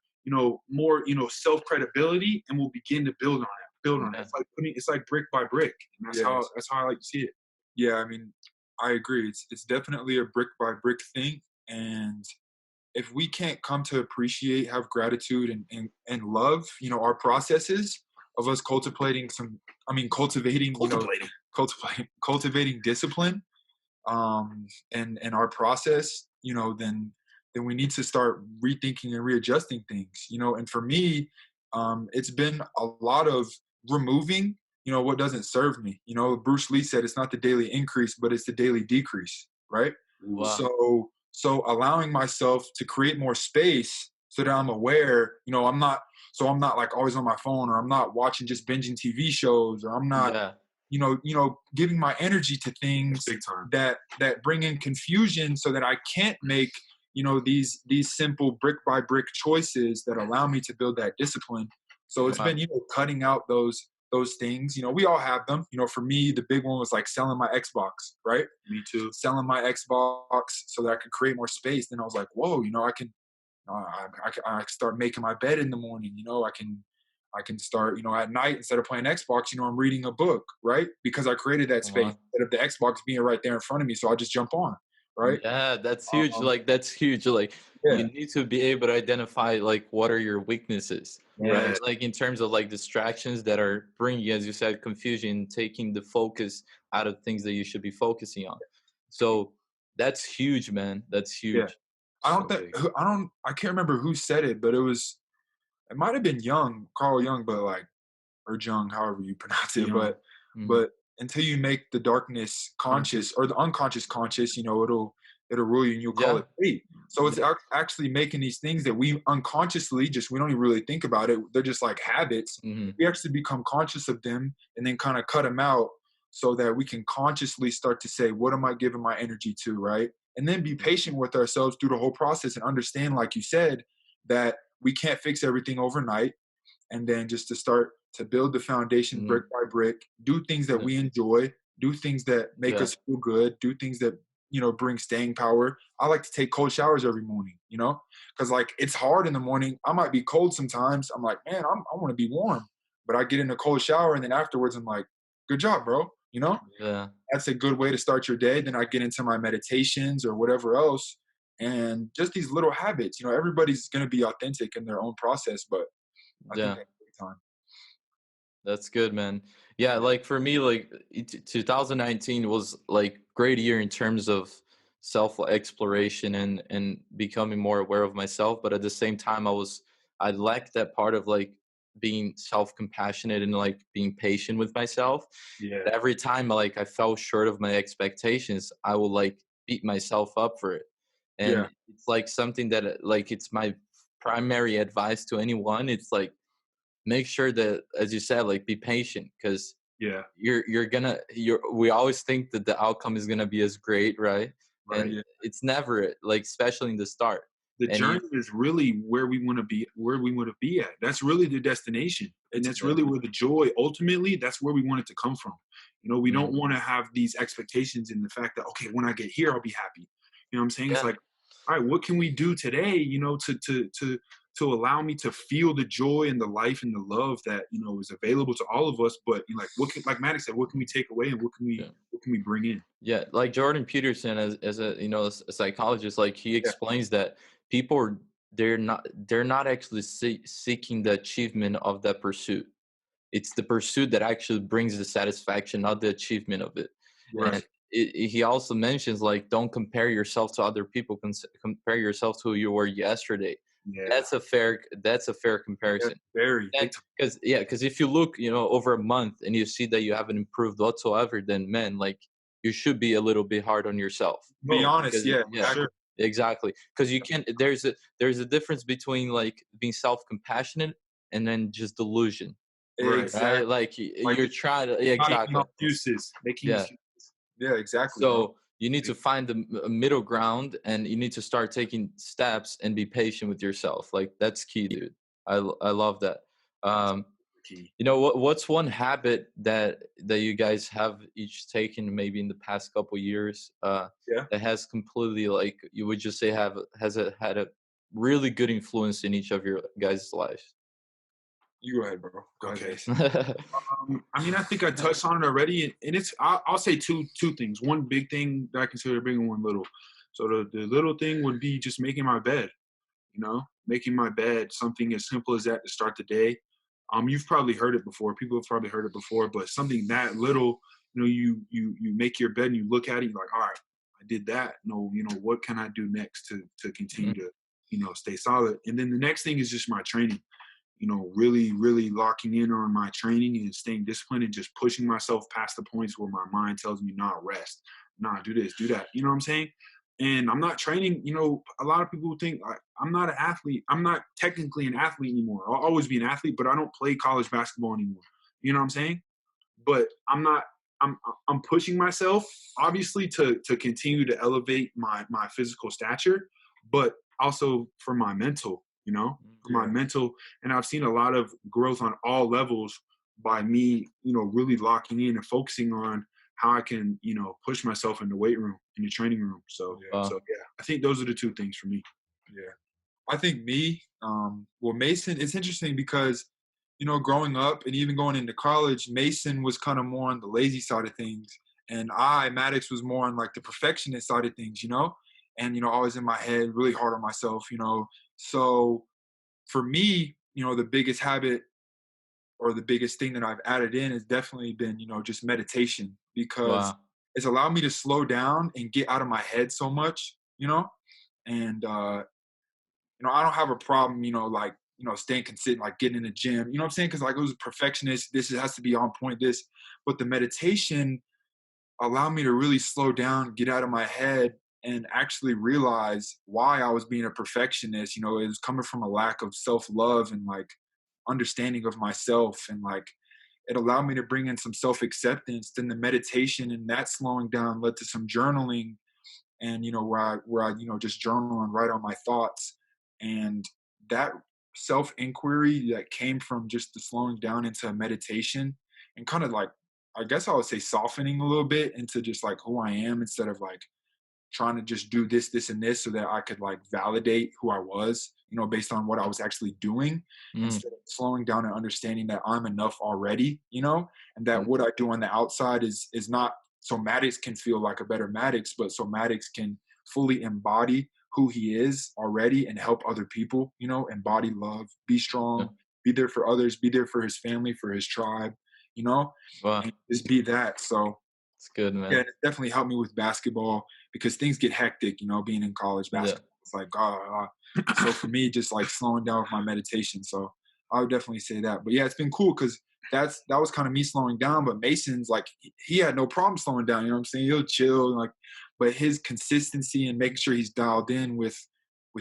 more, self-credibility, and we'll begin to build on it. Yeah. It's like brick by brick. And that's Yes. how I like to see it. Yeah, I mean, I agree. It's definitely a brick by brick thing. And if we can't come to appreciate, have gratitude and love, our processes of us cultivating, cultivating discipline, and our process, then we need to start rethinking and readjusting things, and for me, it's been a lot of removing, what doesn't serve me. Bruce Lee said it's not the daily increase, but it's the daily decrease, right? Wow. So allowing myself to create more space so that I'm aware, I'm not like always on my phone, or I'm not watching just binging TV shows, or I'm not, Yeah. giving my energy to things Big time. that bring in confusion, so that I can't make, these simple brick by brick choices that allow me to build that discipline. So it's Wow. been, cutting out those those things. You know, we all have them. You know, for me, the big one was like selling my Xbox, right? Me too. Selling my Xbox so that I could create more space. Then I was like, whoa, you know, I can start making my bed in the morning. You know, I can start, you know, at night instead of playing Xbox, you know, I'm reading a book, right? Because I created that space Uh-huh. instead of the Xbox being right there in front of me. So I just jump on, right? Yeah, that's huge. Um, Like that's huge. Like you yeah, need to be able to identify like what are your weaknesses, right? Yeah. Like in terms of like distractions that are bringing, as you said, confusion, taking the focus out of things that you should be focusing on. So that's huge, man. That's yeah. huge. So big. I can't remember who said it, but it might have been Carl Jung, but like, or Jung, however you pronounce it, Young. Mhm. but until you make the darkness conscious or the unconscious conscious, you know, it'll rule you and you'll call Yeah. it fate. So it's Yeah. actually making these things that we unconsciously we don't even really think about it. They're just like habits. Mhm. We actually become conscious of them and then kind of cut them out so that we can consciously start to say, what am I giving my energy to, right? And then be patient with ourselves through the whole process and understand, like you said, that we can't fix everything overnight, and then just to start to build the foundation brick Mhm. by brick, do things that Yeah. we enjoy, do things that make Yeah. us feel good, do things that, you know, bring staying power. I like to take cold showers every morning, you know, because like it's hard in the morning. I might be cold sometimes. I'm like, man, I want to be warm, but I get in a cold shower and then afterwards I'm like, good job, bro. You know, Yeah. that's a good way to start your day. Then I get into my meditations or whatever else. And just these little habits, you know, everybody's going to be authentic in their own process, but I think Yeah. that's big time. That's good, man. Yeah, Yeah. like for me, like 2019 was like great year in terms of self exploration and becoming more aware of myself. But at the same time, I lacked that part of like being self compassionate and like being patient with myself. Yeah. And every time like I fell short of my expectations, I will like beat myself up for it. Yeah. And it's like something that like it's my primary advice to anyone. It's like make sure that, as you said, like be patient because Yeah. you're we always think that the outcome is gonna be as great, right? Right. And Yeah. it's never it, like especially in the start. The And you journey is really where we want to be, at. That's really the destination. And It's that's yeah. really where the joy, ultimately, that's where we want it to come from. You know, we don't Mhm. want to have these expectations in the fact that, okay, when I get here, I'll be happy. You know what I'm saying? It's Yeah. like, all right, what can we do today, you know, to allow me to feel the joy and the life and the love that, you know, is available to all of us. But you know, like what can, like Maddox said, what can we take away and Yeah. what can we bring in? Yeah, like Jordan Peterson as a as a psychologist, like he yeah. explains that people are they're not actually seeking the achievement of that pursuit. It's the pursuit that actually brings the satisfaction, not the achievement of it. Right. And he also mentions like don't compare yourself to other people. Compare yourself to who you were yesterday. Yeah. That's a fair Yeah. comparison. Very big time. Because if you look, over a month and you see that you haven't improved whatsoever, then man, like you should be a little bit hard on yourself. Be Oh, honest, Because yeah, for yeah, sure. exactly. Because you can't. There's a difference between like being self compassionate and then just delusion, right. right? Exactly. Like Like you're trying to, yeah, Making exactly. excuses. Making Yeah. excuses. yeah, exactly, bro. So you need to find the middle ground, and you need to start taking steps and be patient with yourself. Like that's key, dude. I love that. Um, Key. what's one habit that you guys have each taken maybe in the past couple years Yeah. that has completely like you would just say had a really good influence in each of your guys' lives? You go ahead, bro. Go ahead, Okay. Mason. I mean, I think I touched on it already, and it's I'll say two things. One big thing that I consider big, and one little. So the little thing would be just making my bed. You know, making my bed, something as simple as that to start the day. You've probably heard it before. People have probably heard it before, but something that little, you know, you make your bed and you look at it, you're like, all right, I did that. No, you know, what can I do next to continue to, you know, stay solid? And then the next thing is just my training. You know, really, really locking in on my training and staying disciplined and just pushing myself past the points where my mind tells me, nah, rest, nah, do this, do that. You know what I'm saying? And I'm not training, you know, a lot of people think I'm not an athlete. I'm not technically an athlete anymore. I'll always be an athlete, but I don't play college basketball anymore. You know what I'm saying? But I'm pushing myself obviously to continue to elevate my physical stature, but also for my mental, you know, for my Yeah. mental. And I've seen a lot of growth on all levels by me, really locking in and focusing on how I can, push myself in the weight room, in the training room. So, Wow. yeah, I think those are the two things for me. Yeah. I think me, well, Mason, it's interesting because, growing up and even going into college, Mason was kind of more on the lazy side of things. And Maddox, was more on like the perfectionist side of things, and, always in my head, really hard on myself. So for me, the biggest habit or the biggest thing that I've added in has definitely been, just meditation, because Wow. it's allowed me to slow down and get out of my head so much, and I don't have a problem, like, staying consistent, like getting in the gym, you know what I'm saying? Because like it was a perfectionist, has to be on point, but the meditation allowed me to really slow down, get out of my head, and actually realize why I was being a perfectionist. It was coming from a lack of self-love and like understanding of myself, and like it allowed me to bring in some self-acceptance. Then the meditation and that slowing down led to some journaling, and where I just journal and write on my thoughts, and that self-inquiry that came from just the slowing down into meditation, and kind of like, I guess I would say, softening a little bit into just like who I am, instead of like trying to just do this and this so that I could like validate who I was, based on what I was actually doing, Mm. instead of slowing down and understanding that I'm enough already, and that Mm. what I do on the outside is not so Maddox can feel like a better Maddox, but so Maddox can fully embody who he is already and help other people, embody love, be Yeah. strong, be there for others, be there for his family, for his tribe, you know, Wow. and just be that. So It's good, yeah, man. it definitely helped me with basketball, because things get hectic, being in college Yeah. basketball. It's like, so for me, just like slowing down with my meditation. So I would definitely say that. But yeah, it's been cool because that was kind of me slowing down. But Mason's like, he had no problem slowing down. You know what I'm saying? He'll chill, and like, but his consistency and making sure he's dialed in with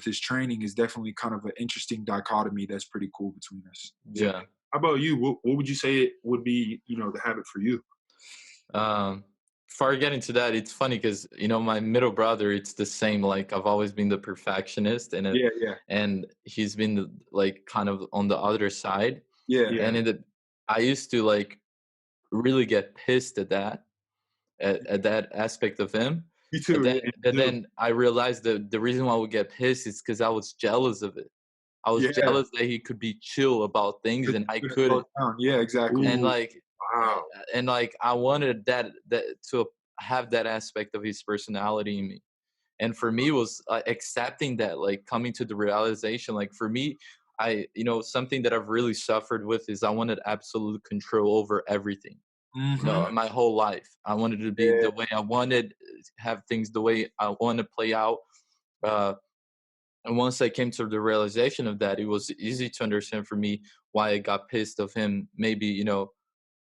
his training is definitely kind of an interesting dichotomy that's pretty cool between us. Yeah. Yeah. How about you? What would you say it would be, the habit for you? Before getting to that, it's funny because my middle brother, it's the same. Like I've always been the perfectionist, Yeah, yeah, and he's been like kind of on the other side. yeah. Yeah. And I used to like really get pissed at that, at that aspect of him. Me And too. then, Yeah, me but too. then I realized that the reason why I would get pissed is because I was jealous of it. I was Yeah, jealous that he could be chill about things and I couldn't slow couldn't. down. Yeah, exactly. And Ooh, like, wow. and like I wanted that to have that aspect of his personality in me. And for me, it was accepting that, like coming to the realization. Like for me, something that I've really suffered with is I wanted absolute control over everything. Hmm. My whole life, I wanted to be Yeah, the way I wanted, have things the way I want to play out. Uh, and once I came to the realization of that, it was easy to understand for me why I got pissed of him. Maybe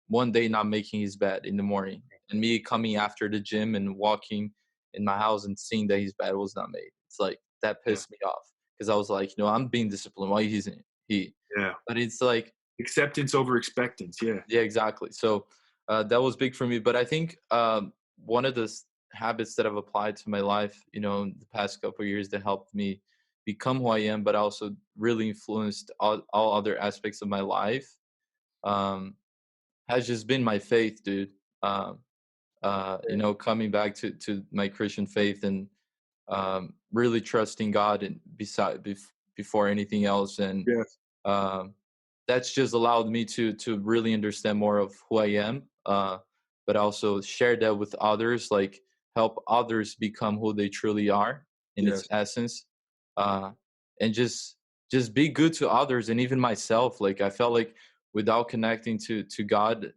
one day not making his bed in the morning, and me coming after the gym and walking in my house and seeing that his bed was not made. It's like that Yeah. pissed me off because I was like, I'm being disciplined. Why isn't he? Yeah. But it's like, Acceptance over expectance. Yeah. yeah, exactly. So that was big for me. But I think one of the habits that I've applied to my life, in the past couple of years that helped me become who I am, but also really influenced all other aspects of my life, um, has just been my faith, dude. Um, Coming back to my Christian faith and really trusting God and before anything else, and yeah, um, that's just allowed me to really understand more of who I am, but also share that with others, like help others become who they truly are in its yes, essence, uh, and just be good to others and even myself. Like I felt like without connecting to God,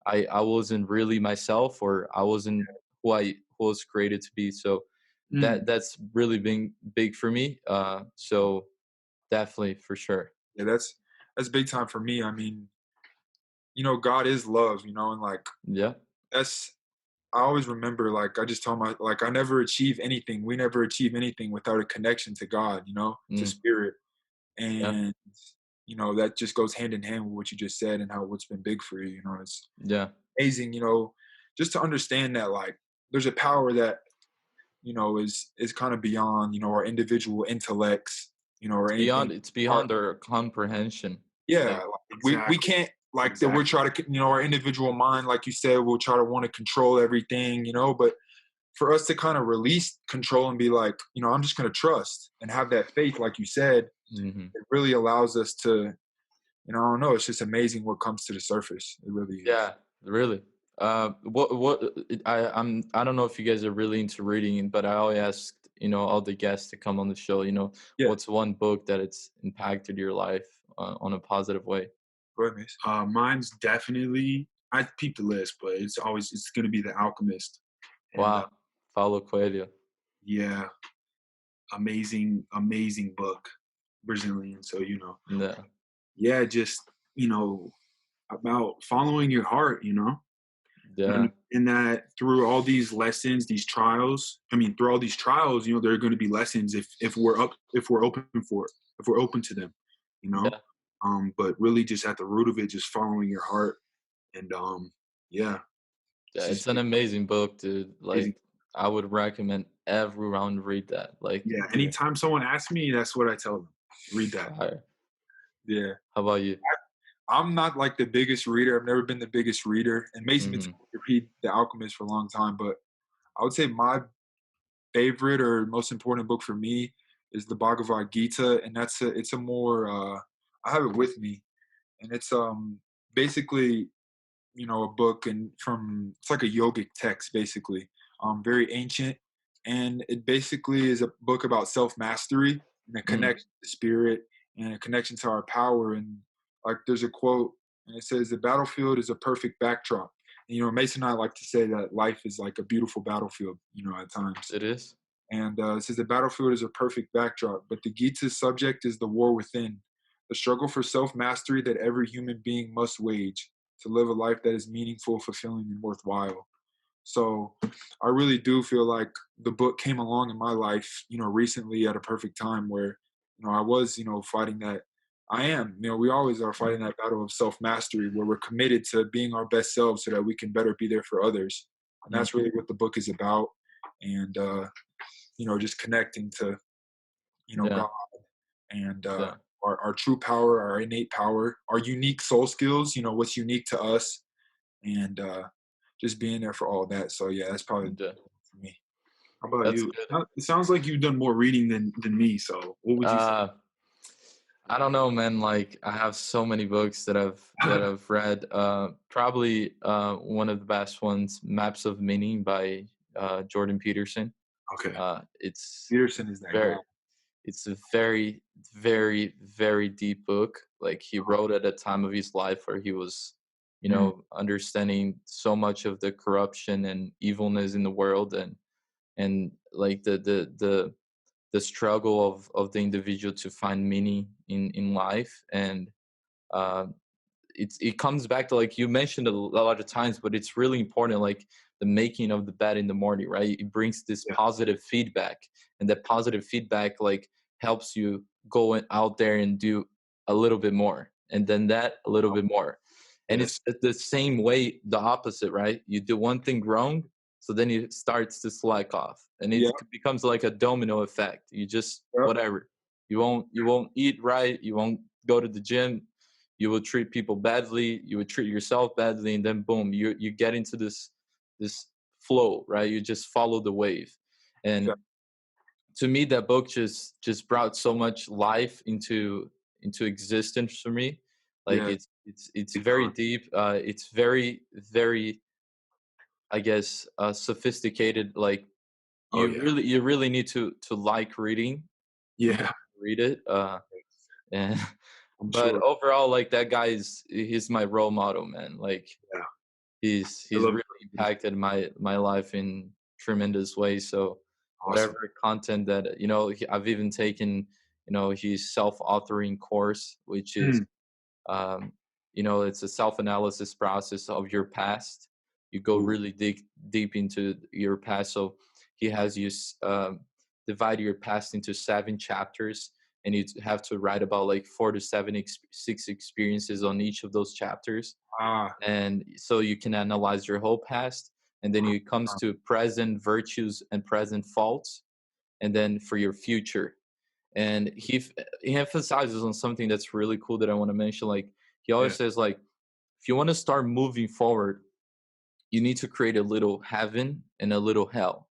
I wasn't really myself, or I wasn't who was created to be. So Mm. that's really been big for me. So definitely for sure. yeah. That's big time for me. I mean, God is love, and like Yeah. that's. I always remember, like I just told I never achieve anything. We never achieve anything without a connection to God, to Mm, spirit, yeah. and that just goes hand in hand with what you just said and how what's been big for you. It's Yeah. amazing, just to understand that like there's a power that is kind of beyond our individual intellects, or anything. It's Our, beyond our comprehension. yeah, Like like we Exactly. can't like that Exactly. we're trying to, our individual mind, like you said, we'll try to want to control everything, but for us to kind of release control and be like, I'm just going to trust and have that faith, like you said, Hmm. it really allows us to, I don't know, it's just amazing what comes to the surface. It really is. Yeah, really. I don't know if you guys are really into reading, but I always ask, all the guests to come on the show, Yeah, what's one book that it's impacted your life on a positive way? go ahead, Mason. Mine's definitely, I peeped the list, but it's going to be The Alchemist. And Wow, Paulo Coelho. yeah, amazing book, Brazilian. So, Yeah, yeah, just, you know, about following your heart, yeah, and that through all these lessons, these trials, through all these trials, there are going to be lessons if we're open for it, if we're open to them, you know. yeah. But really, just at the root of it, just following your heart, and yeah, Yeah, it's it's just an amazing book, dude. amazing. Like, I would recommend everyone read that. Like, Yeah, Yeah, anytime someone asks me, that's what I tell them. Read that. fire. yeah. How about you? I'm not like the biggest reader. I've never been the biggest reader. And Mason been Mm-hmm. telling me to read The Alchemist for a long time, but I would say my favorite or most important book for me is the Bhagavad Gita, and it's a more I have it with me, and it's basically a book and from it's like a yogic text basically, very ancient, and it basically is a book about self mastery and a Mm. connection to spirit and a connection to our power. And like there's a quote and it says the battlefield is a perfect backdrop. And Mason and I like to say that life is like a beautiful battlefield, at times. It is. And it says the battlefield is a perfect backdrop, but the Gita's subject is the war within, the struggle for self mastery that every human being must wage to live a life that is meaningful, fulfilling, and worthwhile. So I really do feel like the book came along in my life, recently at a perfect time where, I was, fighting that. I am, we always are fighting that battle of self mastery where we're committed to being our best selves so that we can better be there for others. And Mm. that's really what the book is about. And, just connecting to, Yeah, God and yeah, our true power, our innate power, our unique soul skills, what's unique to us, and just being there for all that. So yeah, that's probably yeah. for me. How about That's you? good. It sounds like you've done more reading than me. So, what would you say? Uh, I don't know, man. Like, I have so many books that I've read. Probably one of the best ones, Maps of Meaning by Jordan Peterson. Okay. It's Peterson is that guy. very it's a very, very, very deep book. Like, he wrote at a time of his life where he was, Mm, understanding so much of the corruption and evilness in the world, and like the struggle of the individual to find meaning in life. And uh, it comes back to, like you mentioned a lot of times, but it's really important, like the making of the bed in the morning, right? It brings this Yeah. positive feedback, and that positive feedback like helps you go out there and do a little bit more, and then that a little bit more. And Yes. it's the same way, the opposite, right? You do one thing wrong, so then it starts to slack off, and it yeah, becomes like a domino effect. You just yeah, whatever, you won't eat right, you won't go to the gym, you will treat people badly, you would treat yourself badly, and then boom, you get into this flow, right? You just follow the wave. yeah, And to me, that book just brought so much life into existence for me. Like, yeah, it's Big very time. deep, it's very, very, I guess, sophisticated. Like, Oh you yeah. really you really need to like reading in order Yeah. to read it. And I'm but sure. overall, like, that guy he's my role model, man. Like, Yeah. I he's love really impacted my life in tremendous ways. So awesome. whatever content that, I've even taken, his self-authoring course, which is, Mm. um, it's a self-analysis process of your past. You go Ooh. really deep into your past. So he has you divide your past into 7 chapters, and you have to write about like 4 to 7 6 experiences on each of those chapters. Ah. And so you can analyze your whole past, and then it comes to present virtues and present faults, and then for your future. And he emphasizes on something that's really cool that I want to mention. Like, he Yeah. always says, like, if you want to start moving forward, you need to create a little heaven and a little hell.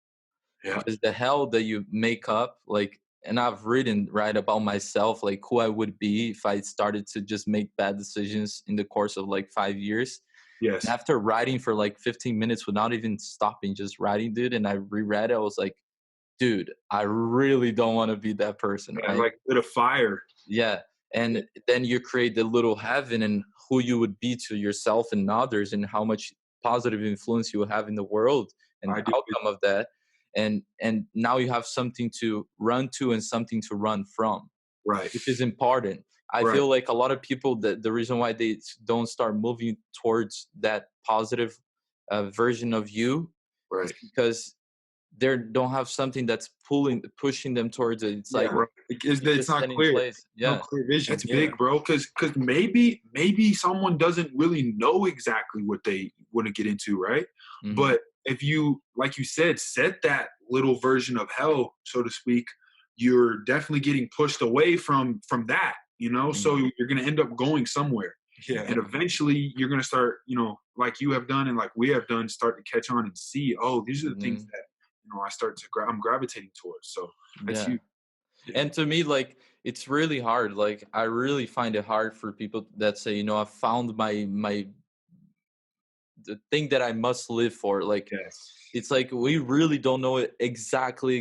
Yeah. Because the hell that you make up, like, and I've written right about myself, like who I would be if I started to just make bad decisions in the course of like 5 years. Yes. And after writing for like 15 minutes without even stopping, just writing, dude, and I reread it, I was like, dude, I really don't want to be that person, Yeah, right? like lit a fire. Yeah. And then you create the little heaven and who you would be to yourself and others, and how much positive influence you will have in the world, and I the do. outcome of that. And now you have something to run to and something to run from, Right. which is important. I Right. feel like a lot of people, that the reason why they don't start moving towards that positive version of you is Right. because they don't have something that's pushing them towards it. It's like Yeah. It's you it's just not stand in clear. place. No Yeah. clear vision. That's Yeah. big, bro. Because maybe someone doesn't really know exactly what they want to get into, right? Mhm. But if you, like you said, set that little version of hell, so to speak, you're definitely getting pushed away from that. So you're going to end up going somewhere, Yeah. and eventually you're going to start, like you have done and like we have done, start to catch on and see, oh, these are the things that I start to I'm gravitating towards. So that's Yeah. huge. And to me, like, it's really hard. Like, I really find it hard for people that say, I found my the thing that I must live for. Like, Yes. it's like we really don't know exactly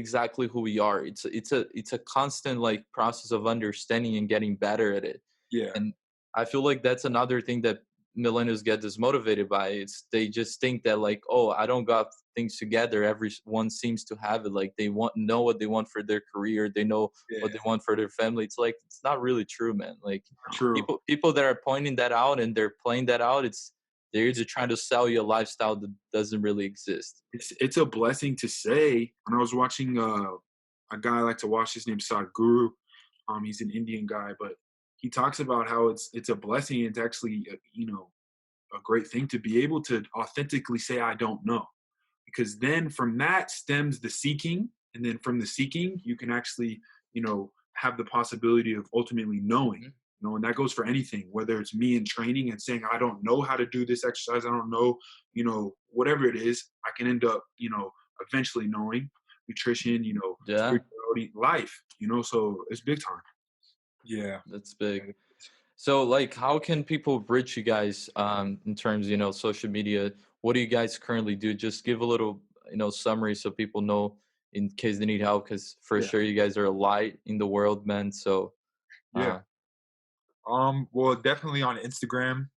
who we are. It's a constant like process of understanding and getting better at it. Yeah. And I feel like that's another thing that millennials get dismotivated by. It's they just think that like, oh, I don't got things together. Everyone seems to have it. Like they know what they want for their career. They know what Yeah. they want for their family. It's like it's not really true, man. Like True. people that are pointing that out and they're playing that out, they're either trying to sell you a lifestyle that doesn't really exist. It's a blessing to say. When I was watching a guy I like to watch, his name's Sadhguru. He's an Indian guy, but he talks about how it's a blessing. It's actually a great thing to be able to authentically say I don't know, because then from that stems the seeking, and then from the seeking you can actually have the possibility of ultimately knowing. And that goes for anything, whether it's me in training and saying I don't know how to do this exercise, I don't know, whatever it is, I can end up eventually knowing nutrition, Yeah, spirituality, life, so it's big time. Yeah. that's big. So, like, how can people reach you guys in terms, social media? What do you guys currently do? Just give a little, summary so people know in case they need help. Because for Yeah. sure, you guys are a light in the world, man. So, Yeah. Well, definitely on Instagram.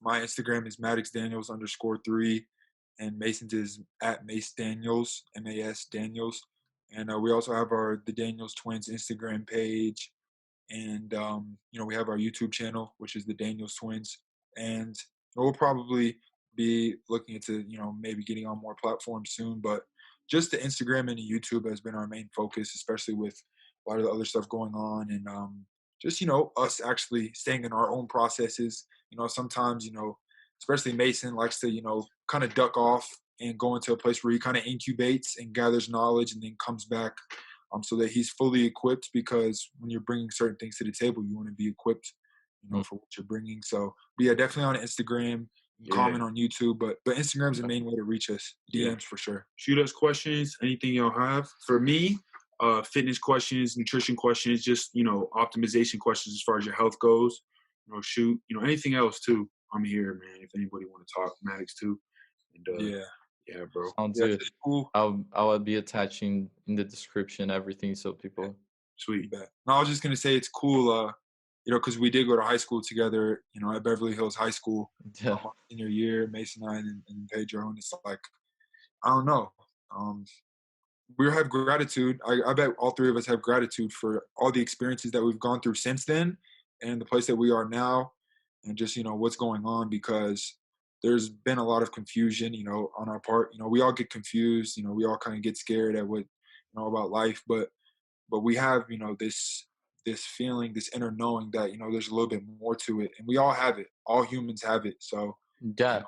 My Instagram is Maddox Daniels _3, and Mason's is at Mace Daniels, MAS Daniels. And we also have the Daniels Twins Instagram page, and we have our YouTube channel, which is the Daniels Twins, and we'll probably be looking into maybe getting on more platforms soon, but just the Instagram and the YouTube has been our main focus, especially with a lot of the other stuff going on, and just us actually staying in our own processes. Sometimes especially Mason likes to kind of duck off and go into a place where he kind of incubates and gathers knowledge and then comes back, so that he's fully equipped, because when you're bringing certain things to the table, you want to be equipped, for what you're bringing. So, but yeah, definitely on Instagram, comment on YouTube, but Instagram's the main way to reach us. DMs for sure. Shoot us questions, anything y'all have. For me, fitness questions, nutrition questions, just optimization questions as far as your health goes. Shoot, anything else too. I'm here, man. If anybody want to talk, Maddox too. And yeah, bro. sounds Yeah, good. it's cool. I'll be attaching in the description everything so people. Sweet. No, I was just gonna say it's cool, because we did go to high school together, at Beverly Hills High School, Yeah. our senior year, Mason and I and Pedro, and it's like, I don't know. We have gratitude. I bet all three of us have gratitude for all the experiences that we've gone through since then, and the place that we are now, and just what's going on, because there's been a lot of confusion, on our part. We all get confused. We all kind of get scared at what about life, but we have this feeling, this inner knowing that there's a little bit more to it, and we all have it. All humans have it. So Yeah.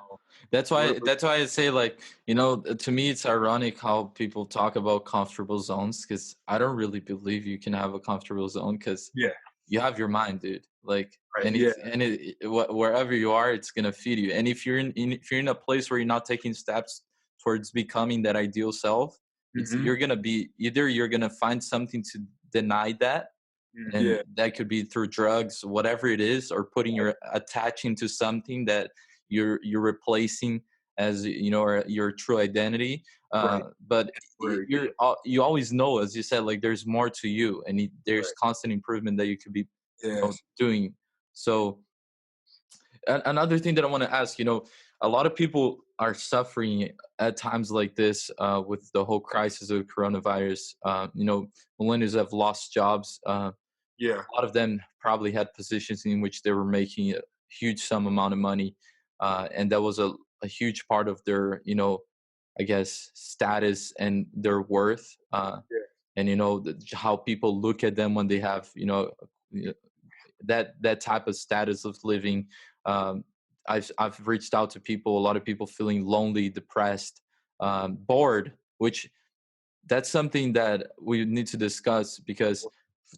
That's why I say, like, to me it's ironic how people talk about comfortable zones, because I don't really believe you can have a comfortable zone, because yeah, you have your mind, dude. like, Right. and Yeah. wherever you are, it's gonna feed you. And if you're if you're in a place where you're not taking steps towards becoming that ideal self, it's Mm-hmm. you're gonna be either you're gonna find something to deny that, and Yeah. that could be through drugs, whatever it is, or putting your attaching to something that you're replacing as or your true identity. Right. But Temporary. you always know, as you said, like there's more to you, and there's Right. constant improvement that you could be Yes. doing. So another thing that I want to ask, a lot of people are suffering at times like this with the whole crisis of coronavirus. Millennials have lost jobs. Yeah. A lot of them probably had positions in which they were making a huge sum amount of money, and that was a huge part of their, I guess, status and their worth. Yeah. And how people look at them when they have, that type of status of living. Um, I've reached out to people, a lot of people feeling lonely, depressed, bored, which that's something that we need to discuss, because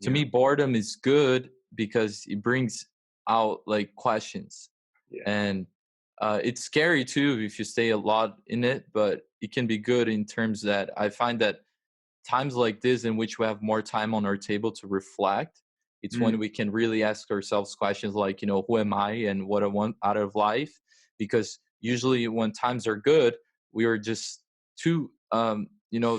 to Yeah. me boredom is good because it brings out like questions. Yeah. And it's scary too if you stay a lot in it, but it can be good in terms that I find that times like this in which we have more time on our table to reflect, it's when Mm. we can really ask ourselves questions like, who am I and what I want out of life? Because usually when times are good, we are just too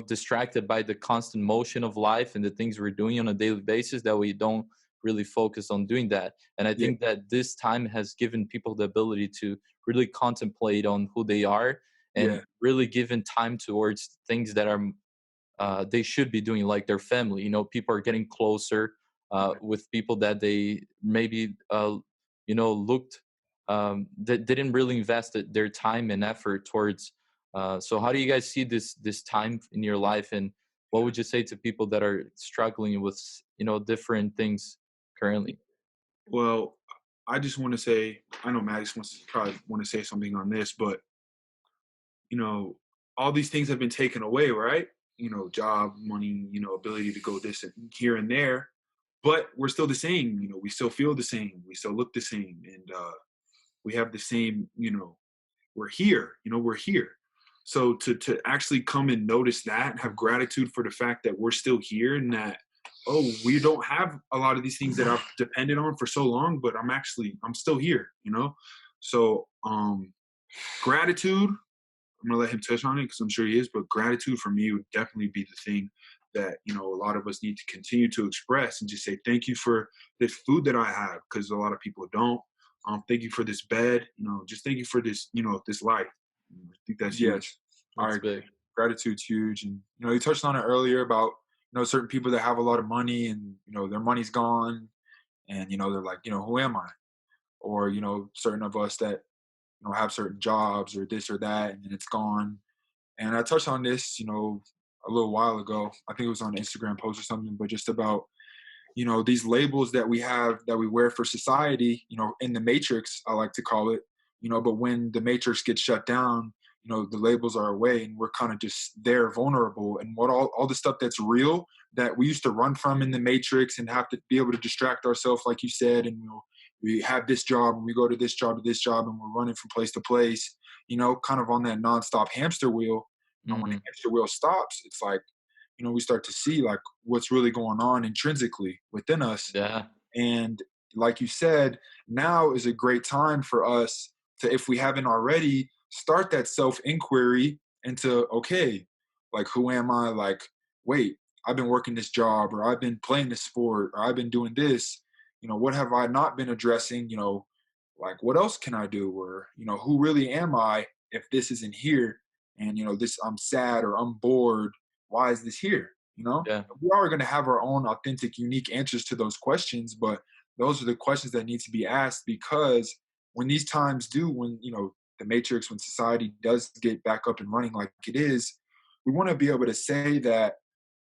distracted by the constant motion of life and the things we're doing on a daily basis that we don't really focus on doing that. And I Yeah. think that this time has given people the ability to really contemplate on who they are, and Yeah. really given time towards things that are they should be doing, like their family. People are getting closer with people that they maybe looked that didn't really invest their time and effort towards. So how do you guys see this time in your life, and what would you say to people that are struggling with different things currently? Well, I just want to say, I know Maddox wants to probably want to say something on this, but you know, all these things have been taken away, right? Job, money, ability to go this and here and there, but we're still the same. We still feel the same. We still look the same, and we have the same. We're here. We're here. So to actually come and notice that and have gratitude for the fact that we're still here, and that, oh, we don't have a lot of these things that I've depended on for so long, but I'm still here. So gratitude, I'm gonna let him touch on it because I'm sure he is. But gratitude for me would definitely be the thing that a lot of us need to continue to express, and just say thank you for this food that I have, because a lot of people don't. Thank you for this bed. Just thank you for this. This life. I think that's huge. Yes. I That's agree. big. Gratitude's huge. And, you touched on it earlier about, certain people that have a lot of money and, their money's gone and, they're like, who am I? Or, certain of us that, have certain jobs or this or that, and then it's gone. And I touched on this, a little while ago. I think it was on an Instagram post or something, but just about, these labels that we have that we wear for society, in the matrix, I like to call it, but when the matrix gets shut down, the labels are away and we're kind of just there vulnerable. And what all the stuff that's real that we used to run from in the matrix and have to be able to distract ourselves, like you said, and we have this job and we go to this job and we're running from place to place, kind of on that nonstop hamster wheel. When the Hmm. hamster wheel stops, it's like, we start to see like what's really going on intrinsically within us. Yeah. And like you said, now is a great time for us to, if we haven't already, start that self inquiry into, okay, like, who am I? Like, wait, I've been working this job, or I've been playing this sport, or I've been doing this. What have I not been addressing? Like, what else can I do? Or, who really am I if this isn't here? And, this, I'm sad or I'm bored. Why is this here? Yeah. We are going to have our own authentic, unique answers to those questions, but those are the questions that need to be asked, because when these times do, when, the matrix, when society does get back up and running like it is, we want to be able to say that,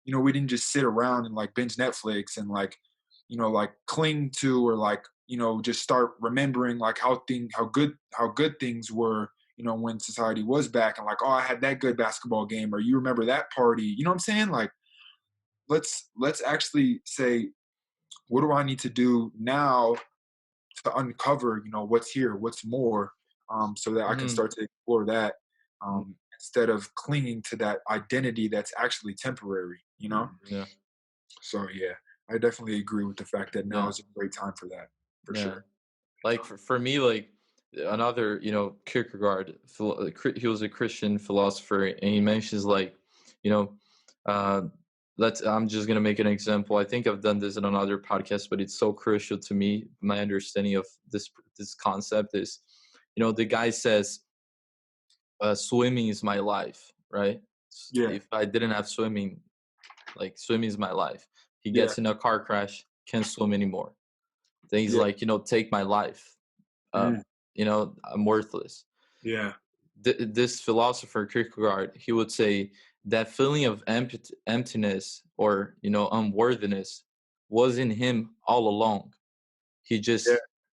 we didn't just sit around and like binge Netflix and like, like cling to, or like, just start remembering like how good things were, when society was back, and like, oh, I had that good basketball game, or you remember that party, what I'm saying? Like, let's actually say, what do I need to do now uncover, what's here, what's more, so that I can Mm, start to explore that, instead of clinging to that identity that's actually temporary. yeah, So yeah, I definitely agree with the fact that now yeah, is a great time for that, for yeah. sure. Like for me, like another, Kierkegaard, he was a Christian philosopher, and he mentions like, you know, uh, I'm just gonna make an example. I think I've done this in another podcast, but it's so crucial to me. My understanding of this concept is, the guy says, swimming is my life, right? Yeah, If I didn't have swimming, like swimming is my life. He yeah, gets in a car crash, can't swim anymore. Then he's yeah, like, take my life. Uh, Mm, I'm worthless. yeah. This philosopher Kierkegaard, he would say that feeling of emptiness or unworthiness was in him all along. He yeah, just yeah,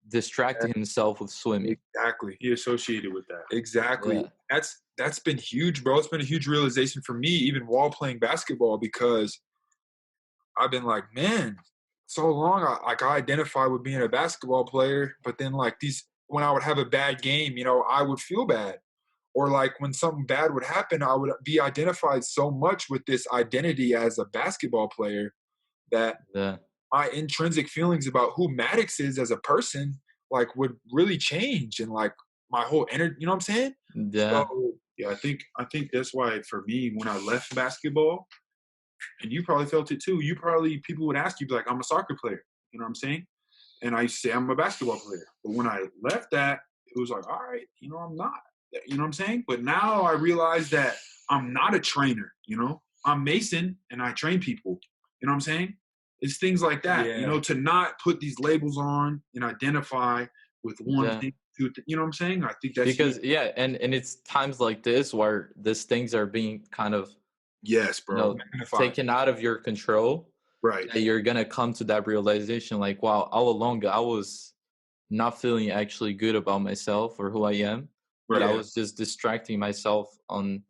distracted himself with swimming. exactly. He associated with that. Exactly. Yeah, That's been huge, bro. It's been a huge realization for me, even while playing basketball, because I've been like, man, so long. I identify with being a basketball player, but then like when I would have a bad game, I would feel bad. Or like when something bad would happen, I would be identified so much with this identity as a basketball player that yeah, my intrinsic feelings about who Maddox is as a person, like, would really change, and like my whole energy. You know what I'm saying? yeah, So Yeah, I think that's why for me when I left basketball, and you probably felt it too. People would ask you like, I'm a soccer player. You know what I'm saying? And I say I'm a basketball player. But when I left that, it was like, all right, I'm not. You know what I'm saying? But now I realize that I'm not a trainer. I'm Mason and I train people. You know what I'm saying? It's things like that. yeah, To not put these labels on and identify with one yeah. thing. You know what I'm saying? I think that's huge. Because yeah, and it's times like this where these things are being kind of, Yes, you bro. know magnified. taken out of your control, Right. that you're gonna come to that realization like, wow, all along I was not feeling actually good about myself or who I am, but I Right. Yeah, was just distracting myself on,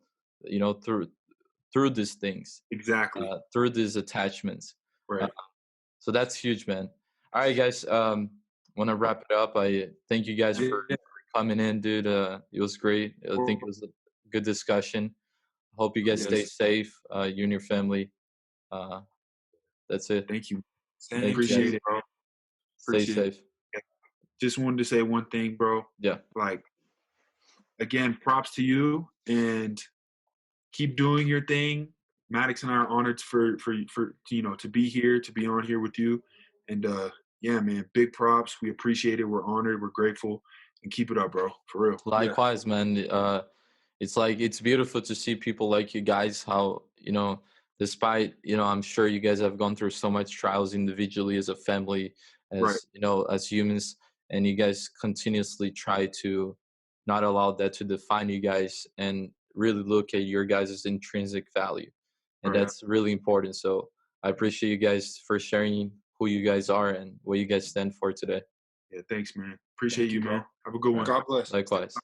through these things, Exactly. through these attachments. Uh, Right. so that's huge, man. All right, guys. Want to wrap it up. I thank you guys for yeah. coming in, dude. It was great. I think it was a good discussion. Hope you guys stay Yes. safe. You and your family. Uh, that's it. Thank you. Same Thanks, to Appreciate guys. you, it. bro. Stay Appreciate it. safe. Just wanted to say one thing, bro. Yeah. Like, again, props to you and keep doing your thing. Maddox and I are honored for to be here, to be on here with you. And yeah, man, big props. We appreciate it. We're honored. We're grateful. And keep it up, bro. For real. Yeah, Likewise, man. It's like it's beautiful to see people like you guys. How despite I'm sure you guys have gone through so much trials individually as a family, Right. as humans, and you guys continuously try to not allow that to define you guys and really look at your guys' intrinsic value, and Right. yeah. that's really important. So I appreciate you guys for sharing who you guys are and what you guys stand for today. Yeah, thanks, man. Appreciate Thank you, you, bro. man. Have a good All one. right. God bless. Likewise.